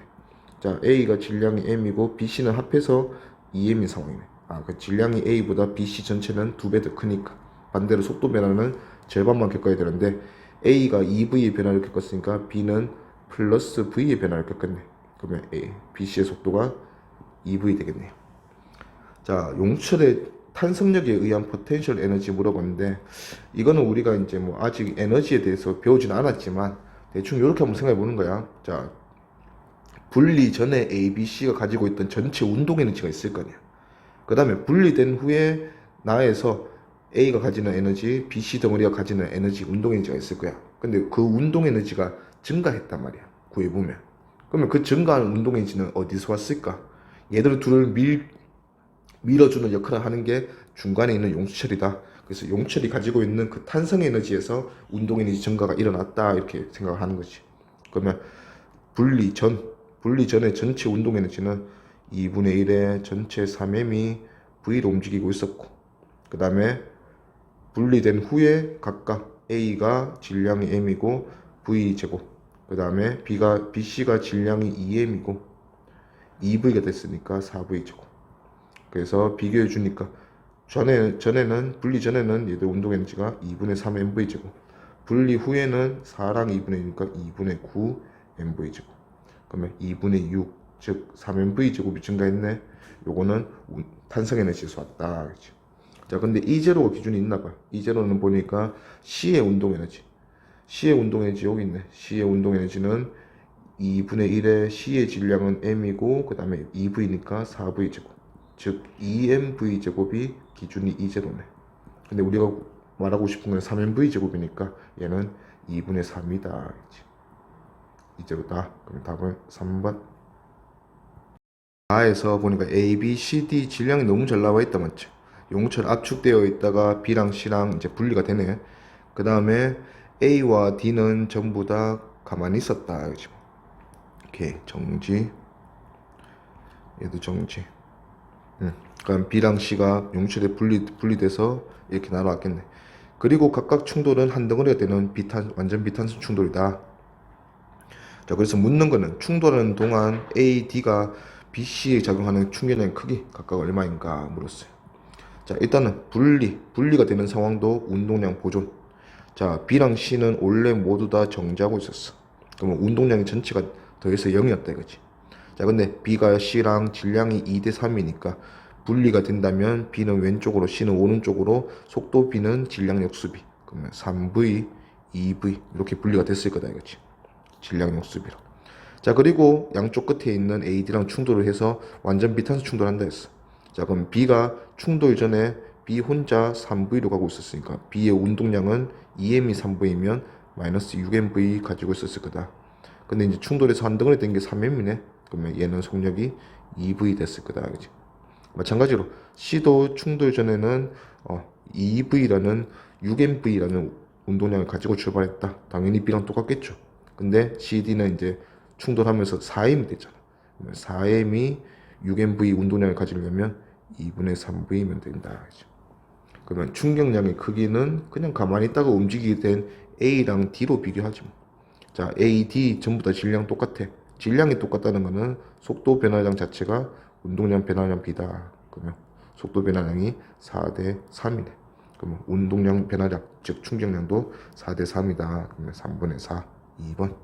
자, A가 질량이 M이고 B, C는 합해서 2M인 상황이네. 그 질량이 A보다 B, C 전체는 2배 더 크니까 반대로 속도 변화는 절반만 겪어야 되는데 A가 2V의 변화를 겪었으니까 B는 플러스 V의 변화를 겪었네. 그러면 B, C의 속도가 2V 되겠네요. 자, 용철의 탄성력에 의한 포텐셜 에너지 물어봤는데 이거는 우리가 이제 뭐 아직 에너지에 대해서 배우지는 않았지만 대충 이렇게 한번 생각해 보는 거야. 자, 분리 전에 A, B, C가 가지고 있던 전체 운동 에너지가 있을 거냐. 그 다음에 분리된 후에 나에서 A가 가지는 에너지, B, C 덩어리가 가지는 에너지, 운동 에너지가 있을 거야. 근데 그 운동 에너지가 증가했단 말이야. 구해보면. 그러면 그 증가한 운동 에너지는 어디서 왔을까? 얘들 둘을 밀어주는 역할을 하는 게 중간에 있는 용수철이다. 그래서 용철이 가지고 있는 그 탄성 에너지에서 운동 에너지 증가가 일어났다 이렇게 생각하는 거지. 그러면 분리 전에 전체 운동 에너지는 2분의 1의 전체 3m이 V로 움직이고 있었고, 그 다음에 분리된 후에 각각 A가 질량이 M이고 V 제곱, 그 다음에 BC가 질량이 2M이고 2V가 됐으니까 4V 제곱. 그래서 비교해 주니까 분리 전에는 얘들 운동 에너지가 2분의 3 MV 제곱, 분리 후에는 4랑 2분의 1이니까 2분의 9 MV 제곱. 그러면 2분의 6, 즉 3 MV 제곱이 증가했네. 요거는 탄성 에너지에서 왔다. 그렇죠? 자, 근데 E0가 기준이 있나 봐. E0는 보니까 C의 운동 에너지 여기 있네. C의 운동 에너지는 2분의 1의 C의 질량은 M이고 그 다음에 2V니까 4V 제곱, 즉 2MV 제곱이 기준이 E0네. 근데 우리가 말하고 싶은 건 3MV 제곱이니까 얘는 2분의 3이다. E0다. 그럼 답은 3번. A에서 보니까 A, B, C, D 질량이 너무 잘 나와 있다 맞죠? 용처럼 압축되어 있다가 B랑 C랑 이제 분리가 되네. 그 다음에 A와 D는 전부 다 가만히 있었다. 그죠? 오케이, 정지. 얘도 정지. 그럼 B랑 C가 용철에 분리돼서 이렇게 날아왔겠네. 그리고 각각 충돌은 한 덩어리가 되는 완전 비탄소 충돌이다. 자, 그래서 묻는 거는 충돌하는 동안 A, D가 B, C에 작용하는 충격량의 크기 각각 얼마인가 물었어요. 자, 일단은 분리가 되는 상황도 운동량 보존. 자, B랑 C는 원래 모두 다 정지하고 있었어. 그러면 운동량이 전체가 더해서 0이었다 이거지. 자, 근데 B가 C랑 질량이 2대 3이니까 분리가 된다면 B는 왼쪽으로 C는 오른쪽으로, 속도 B는 질량력 수비. 그러면 3V, 2V 이렇게 분리가 됐을 거다 이거지. 질량력 수비로. 자, 그리고 양쪽 끝에 있는 AD랑 충돌을 해서 완전 비탄소 충돌한다 했어. 자, 그럼 B가 충돌 전에 B 혼자 3V로 가고 있었으니까 B의 운동량은 2M이 3V면 마이너스 6MV 가지고 있었을 거다. 근데 이제 충돌해서 한 덩어리 된 게 3M이네. 그러면 얘는 속력이 2V 됐을 거다. 그지? 마찬가지로 C도 충돌 전에는 2V라는 6MV라는 운동량을 가지고 출발했다. 당연히 B랑 똑같겠죠. 근데 CD는 이제 충돌하면서 4M이 됐잖아. 4M이 6MV 운동량을 가지려면 2분의 3V면 된다. 그죠? 그러면 충격량의 크기는 그냥 가만히 있다가 움직이게 된 A랑 D로 비교하지 뭐. 자, A, D 전부 다 질량 똑같아. 질량이 똑같다는 것은 속도 변화량 자체가 운동량 변화량 B다. 그러면 속도 변화량이 4대 3이네. 그러면 운동량 변화량, 즉 충격량도 4대 3이다. 그러면 3분의 4, 2번.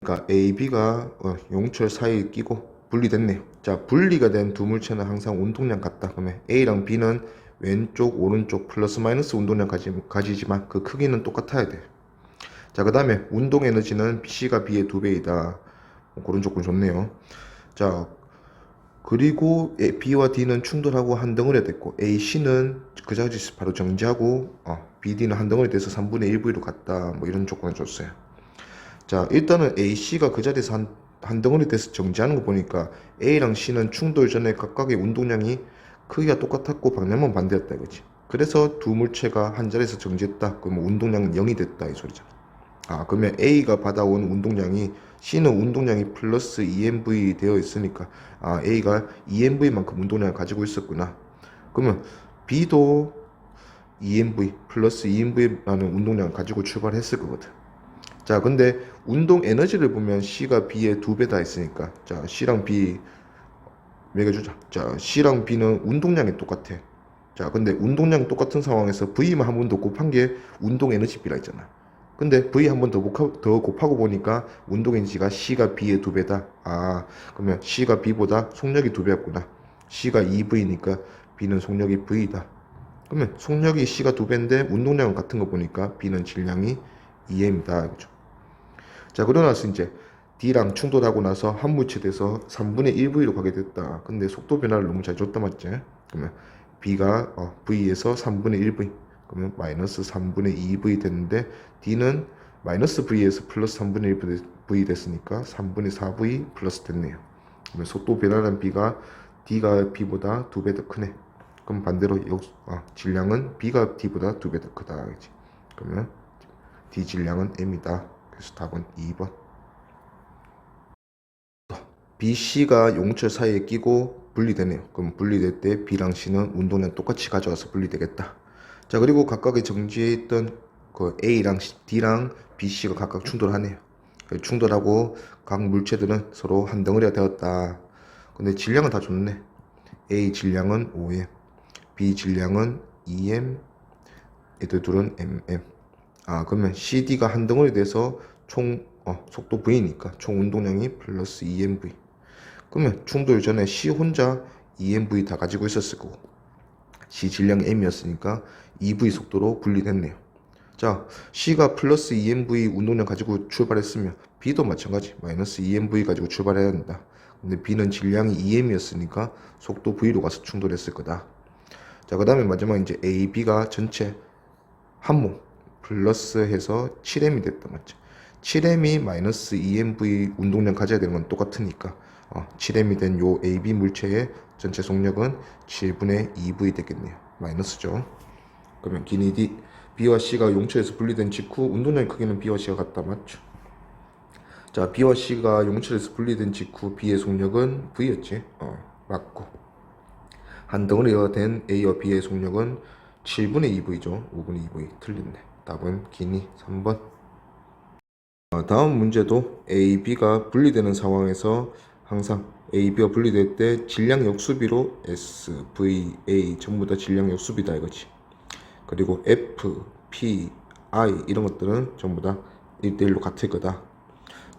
그러니까 A, B가 용철 사이에 끼고 분리됐네요. 자, 분리가 된 두 물체는 항상 운동량 같다. 그러면 A랑 B는 왼쪽, 오른쪽 플러스 마이너스 운동량 가지지만 그 크기는 똑같아야 돼. 자, 그 다음에 운동 에너지는 C가 B의 2배이다. 그런 조건 좋네요. 자, 그리고 B와 D는 충돌하고 한 덩어리가 됐고 A, C는 그 자리에서 바로 정지하고 B, D는 한 덩어리 돼서 3분의 1V로 갔다. 뭐 이런 조건을 줬어요. 자, 일단은 A, C가 그 자리에서 한 덩어리 돼서 정지하는 거 보니까 A랑 C는 충돌 전에 각각의 운동량이 크기가 똑같았고 방향만 반대였다 이거지. 그래서 두 물체가 한 자리에서 정지했다. 그러면 운동량은 0이 됐다 이 소리잖아. 그러면 A가 받아온 운동량이 C는 운동량이 플러스 2MV 되어 있으니까 A가 2MV만큼 운동량을 가지고 있었구나. 그러면 B도 2MV 플러스 2MV라는 운동량을 가지고 출발했을 거거든. 자, 근데 운동 에너지를 보면 C가 B의 2배다 했으니까 자, C랑 B 매겨주자. 자, C랑 B는 운동량이 똑같아. 자, 근데 운동량 똑같은 상황에서 V만 한 번 더 곱한 게 운동 에너지 B라 했잖아. 근데 V 한 번 더 곱하고 보니까 운동 에너지가 C가 B의 2배다. 그러면 C가 B보다 속력이 2배였구나. C가 2V니까 B는 속력이 V다. 그러면 속력이 C가 2배인데 운동량은 같은 거 보니까 B는 질량이 2M이다. 그죠? 자, 그러고 나서 이제 D랑 충돌하고 나서 한 물체 돼서 3분의 1V로 가게 됐다. 근데 속도 변화를 너무 잘 줬다 맞지? 그러면 B가 V에서 3분의 1V, 그러면 마이너스 3분의 2V 됐는데 D는 마이너스 V에서 플러스 3분의 1V 됐으니까 3분의 4V 플러스 됐네요. 그러면 속도 변화량 B가 D가 B보다 2배 더 크네. 그럼 반대로 질량은 B가 D보다 2배 더 크다. 그치? 그러면 D 질량은 M이다. 그래서 답은 2번. B, C가 용철 사이에 끼고 분리되네요. 그럼 분리될 때 B랑 C는 운동량 똑같이 가져와서 분리되겠다. 자, 그리고 각각의 정지에 있던 그 A랑 D랑 B, C가 각각 충돌하네요. 충돌하고 각 물체들은 서로 한 덩어리가 되었다. 근데 질량은 다 좋네. A 질량은 5M, B 질량은 2M, 얘들 둘은 MM. 그러면 CD가 한 덩어리 돼서 총 속도 V니까 총 운동량이 플러스 2MV. 그러면 충돌 전에 C 혼자 2MV 다 가지고 있었을 거고, C 질량이 M이었으니까 2V 속도로 분리됐네요. 자, C가 플러스 2MV 운동량 가지고 출발했으면 B도 마찬가지 마이너스 2MV 가지고 출발해야 된다. 근데 B는 질량이 2M이었으니까 속도 V로 가서 충돌했을 거다. 자, 그 다음에 마지막 이제 A, B가 전체 한몸 플러스 해서 7M이 됐다. 맞죠? 7M이 마이너스 2MV 운동량 가져야 되는 건 똑같으니까 7M이 된 요 AB 물체의 전체 속력은 7분의 2V 되겠네요. 마이너스죠. 그러면 길이 D, B와 C가 용철에서 분리된 직후 운동량의 크기는 B와 C가 같다. 맞죠? 자, B와 C가 용철에서 분리된 직후 B의 속력은 V였지. 맞고, 한 덩어리가 된 A와 B의 속력은 7분의 2V죠. 5분의 2V. 틀렸네. 답은 기니 3번. 다음 문제도 A, B가 분리되는 상황에서 항상 A, B가 분리될 때 질량 역수비로 S, V, A 전부 다 질량 역수비다 이거지. 그리고 F, P, I 이런 것들은 전부 다 1대1로 같을 거다.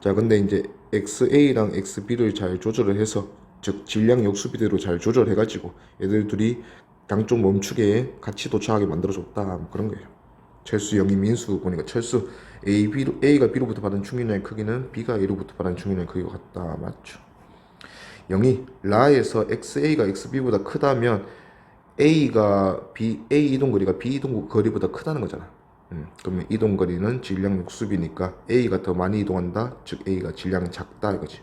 자, 근데 이제 XA랑 XB를 잘 조절을 해서, 즉 질량 역수비대로 잘 조절해가지고 얘들 둘이 양쪽 멈추게 같이 도착하게 만들어줬다. 뭐 그런 거예요. 철수, 영희, 민수 보니까 철수 A가 B로부터 받은 충격량의 크기는 B가 A로부터 받은 충격량의 크기가 같다. 맞죠? 영희, 라에서 XA가 XB보다 크다면 A가 A 이동거리가 B 이동거리보다 크다는 거잖아. 그러면 이동거리는 질량 역수비니까 A가 더 많이 이동한다. 즉 A가 질량이 작다 이거지.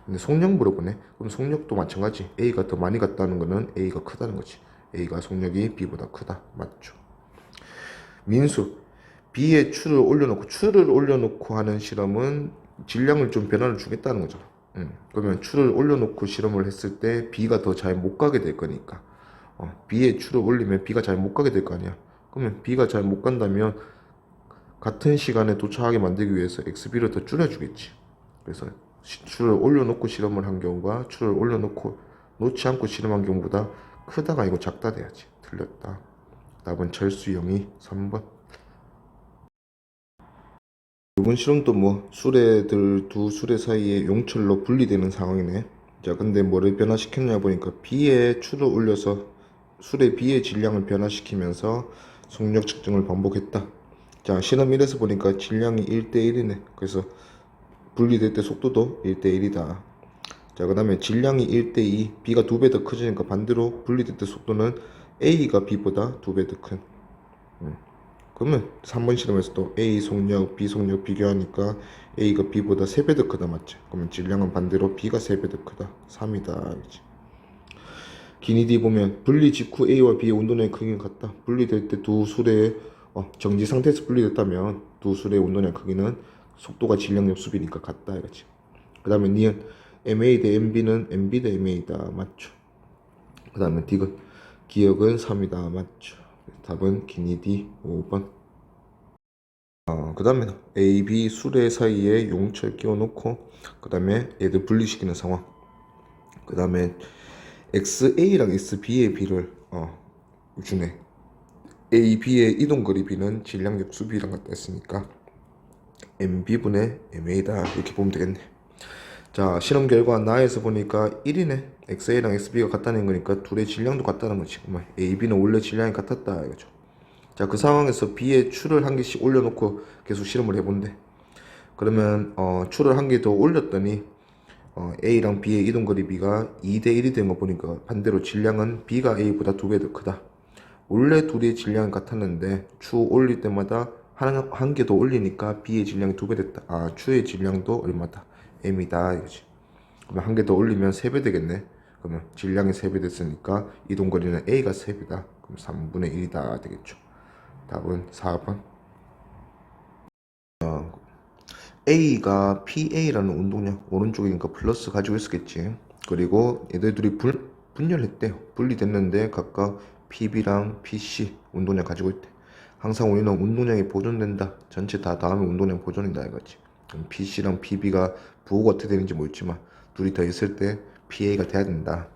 근데 속력 물어보네. 그럼 속력도 마찬가지. A가 더 많이 갔다는 거는 A가 크다는 거지. A가 속력이 B보다 크다. 맞죠? 민수, B의 추를 올려놓고 하는 실험은 질량을 좀 변화를 주겠다는 거잖아. 그러면 추를 올려놓고 실험을 했을 때 B가 더 잘 못 가게 될 거니까 B의 추를 올리면 B가 잘 못 가게 될 거 아니야. 그러면 B가 잘 못 간다면 같은 시간에 도착하게 만들기 위해서 XB를 더 줄여주겠지. 그래서 추를 올려놓고 실험을 한 경우가 추를 올려놓고 놓지 않고 실험한 경우보다 크다가 아니고 작다 돼야지. 틀렸다. 답은 철수영이 3번. 이번 실험도 뭐 수레들 두 수레 사이에 용철로 분리되는 상황이네. 자, 근데 뭐를 변화시켰냐 보니까 B의 추를 올려서 수레 B의 질량을 변화시키면서 속력 측정을 반복했다. 자, 실험 1에서 보니까 질량이 1대1이네. 그래서 분리될 때 속도도 1대1이다. 자, 그 다음에 질량이 1대2, B가 2배 더 커지니까 반대로 분리될 때 속도는 A가 B보다 2배 더 큰. 그러면 3번 실험에서도 A 속력, B 속력 비교하니까 A가 B보다 3배 더 크다. 맞지? 그러면 질량은 반대로 B가 3배 더 크다. 3이다. 그치? 기니 D 보면 분리 직후 A와 B의 운동량의 크기는 같다. 분리될 때 두 수레의 정지 상태에서 분리됐다면 두 수레의 운동량 크기는 속도가 질량 역수비니까 같다. 이거지. 그 다음에 니은 MA 대 MB는 MB 대 MA다. 맞죠? 그 다음에 D은 기억은 3이다. 맞죠? 답은 기니 D 5번. 그 다음에 A, B 수레 사이에 용철 끼워놓고 그 다음에 얘들 분리시키는 상황. 그 다음에 XA랑 XB의 B를 주네. A, B의 이동거리 B는 질량 역수 B랑 같다 했으니까 MB분의 MA다 이렇게 보면 되겠네. 자, 실험 결과 나에서 보니까 1이네. XA랑 XB가 같다는 거니까 둘의 질량도 같다는 거지. A, B는 원래 질량이 같았다 이거죠. 자, 그 상황에서 B의 추를 한 개씩 올려놓고 계속 실험을 해본대. 그러면 추를 한 개 더 올렸더니 A랑 B의 이동거리 B가 2대1이 된 거 보니까 반대로 질량은 B가 A보다 2배 더 크다. 원래 둘의 질량은 같았는데 추 올릴 때마다 한 개 더 올리니까 B의 질량이 2배 됐다. 추의 질량도 얼마다? M이다 이거지. 그러면 한 개 더 올리면 3배 되겠네. 그러면 질량이 3배 됐으니까 이동거리는 A가 3배다. 그럼 3분의 1이다 되겠죠. 답은 4번. A가 PA라는 운동량 오른쪽이니까 플러스 가지고 있었겠지. 그리고 얘들 둘이 분열했대요. 분리됐는데 각각 PB랑 PC 운동량 가지고 있대. 항상 우리는 운동량이 보존된다. 전체 다 더하면 운동량 보존이다 이거지. 그럼 PC랑 PB가 부호가 어떻게 되는지 모르지만 둘이 더 있을 때 PA가 돼야 된다.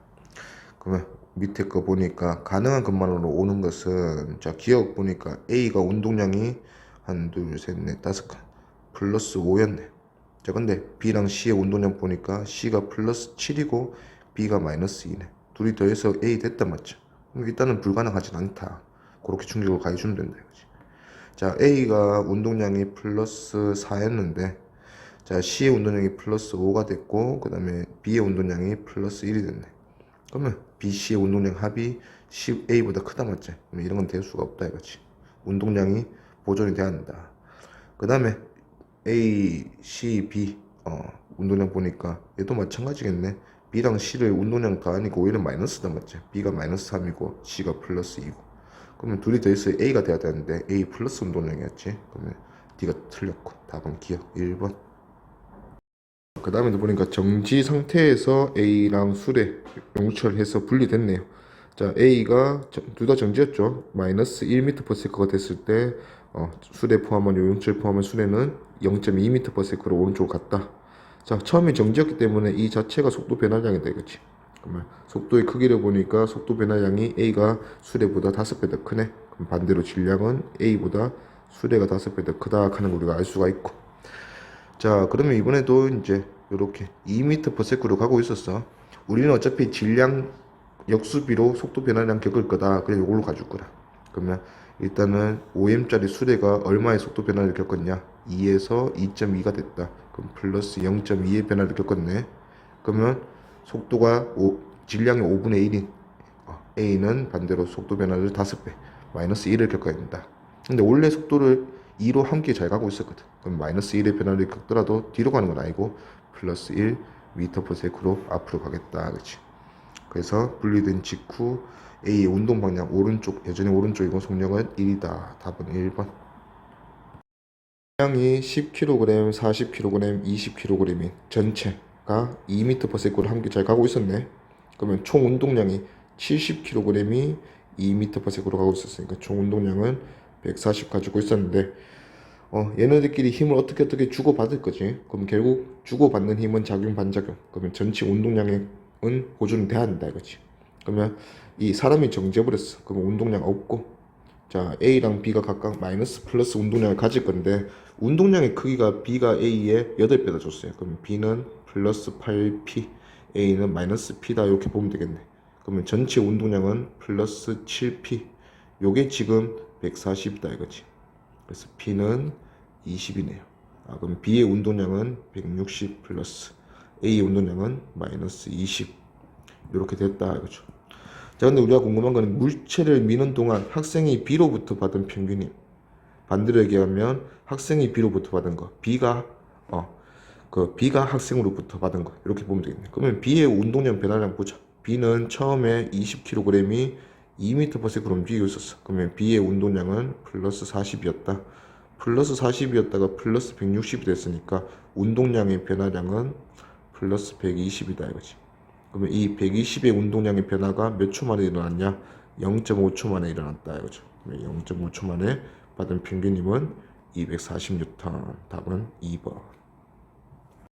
그러면 밑에 거 보니까 가능한 것만으로 오는 것은, 자 기억 보니까 A가 운동량이 한, 둘, 셋, 넷, 다섯 칸 플러스 5였네. 자 근데 B랑 C의 운동량 보니까 C가 플러스 7이고 B가 마이너스 2네. 둘이 더해서 A 됐단 맞죠? 그럼 일단은 불가능하진 않다. 그렇게 충격을 가해주면 된다 이거지. 자 A가 운동량이 플러스 4였는데 자 C의 운동량이 플러스 5가 됐고 그 다음에 B의 운동량이 플러스 1이 됐네. 그러면 BC의 운동량 합이 A보다 크다 맞지? 그러면 이런 건 될 수가 없다 이거지. 운동량이 보존이 돼야 한다. 그 다음에 A, C, B 운동량 보니까 얘도 마찬가지겠네. B랑 C를 운동량 더하니까 오히려 마이너스다 맞지? B가 마이너스 3이고 C가 플러스 2고 그러면 둘이 더해서 A가 돼야 되는데 A 플러스 운동량이었지. 그러면 D가 틀렸고 답은 기억 1번. 그 다음에도 보니까 정지 상태에서 A랑 수레 용출해서 분리됐네요. 자 A가 둘 다 정지였죠. 마이너스 1m/s가 됐을 때 수레 포함한 용출 포함한 수레는 0.2m/s로 오른쪽으로 갔다. 자 처음에 정지였기 때문에 이 자체가 속도 변화량이다 이거지. 그러면 속도의 크기를 보니까 속도 변화량이 A가 수레보다 5배 더 크네. 그럼 반대로 질량은 A보다 수레가 5배 더 크다 하는 걸 우리가 알 수가 있고. 자 그러면 이번에도 이제 이렇게 2m/s로 가고 있었어. 우리는 어차피 질량 역수비로 속도 변화량 겪을 거다. 그래 이걸로 가줄 거다. 그러면 일단은 5m짜리 수레가 얼마의 속도 변화를 겪었냐? 2에서 2.2가 됐다. 그럼 플러스 0.2의 변화를 겪었네. 그러면 속도가 질량의 5분의 1인 A는 반대로 속도 변화를 5배 마이너스 1을 겪어야 된다. 근데 원래 속도를 2로 함께 잘 가고 있었거든. 그럼 마이너스 1의 변화를 겪더라도 뒤로 가는 건 아니고 플러스 1 m/s로 앞으로 가겠다. 그렇지? 그래서 분리된 직후 A의 운동 방향 오른쪽, 여전히 오른쪽이고 속력은 1이다. 답은 1번. 질량이 10kg, 40kg, 20kg인 전체가 2m/s로 함께 잘 가고 있었네. 그러면 총 운동량이 70kg이 2m/s로 가고 있었으니까 총 운동량은 140 가지고 있었는데 얘네들끼리 힘을 어떻게 주고받을 거지. 그럼 결국 주고받는 힘은 작용 반작용. 그러면 전체 운동량은 보존이 돼야 한다 이거지. 그러면 이 사람이 정지해버렸어. 그러면 운동량 없고 자 A랑 B가 각각 마이너스 플러스 운동량을 가질 건데 운동량의 크기가 B가 A의 8배다 줬어요. 그럼 B는 플러스 8P A는 마이너스 P다 이렇게 보면 되겠네. 그러면 전체 운동량은 플러스 7P 요게 지금 140이다 이거지. 그래서 P는 20이네요. 그럼 B의 운동량은 160 플러스 A의 운동량은 마이너스 20 이렇게 됐다 이거죠. 자 근데 우리가 궁금한 거는 물체를 미는 동안 학생이 B로부터 받은 평균임. 반대로 얘기하면 학생이 B로부터 받은 거 B가 B가 학생으로부터 받은 거 이렇게 보면 되겠네. 그러면 B의 운동량 변화량 보자. B는 처음에 20kg이 2m/s로 움직이고 있었어. 그러면 B의 운동량은 플러스 40이었다. 플러스 40이었다가 플러스 160이 됐으니까 운동량의 변화량은 플러스 120이다 이거지. 그러면 이 120의 운동량의 변화가 몇 초 만에 일어났냐? 0.5초 만에 일어났다 이거죠. 0.5초 만에 받은 평균임은 240N. 답은 2번.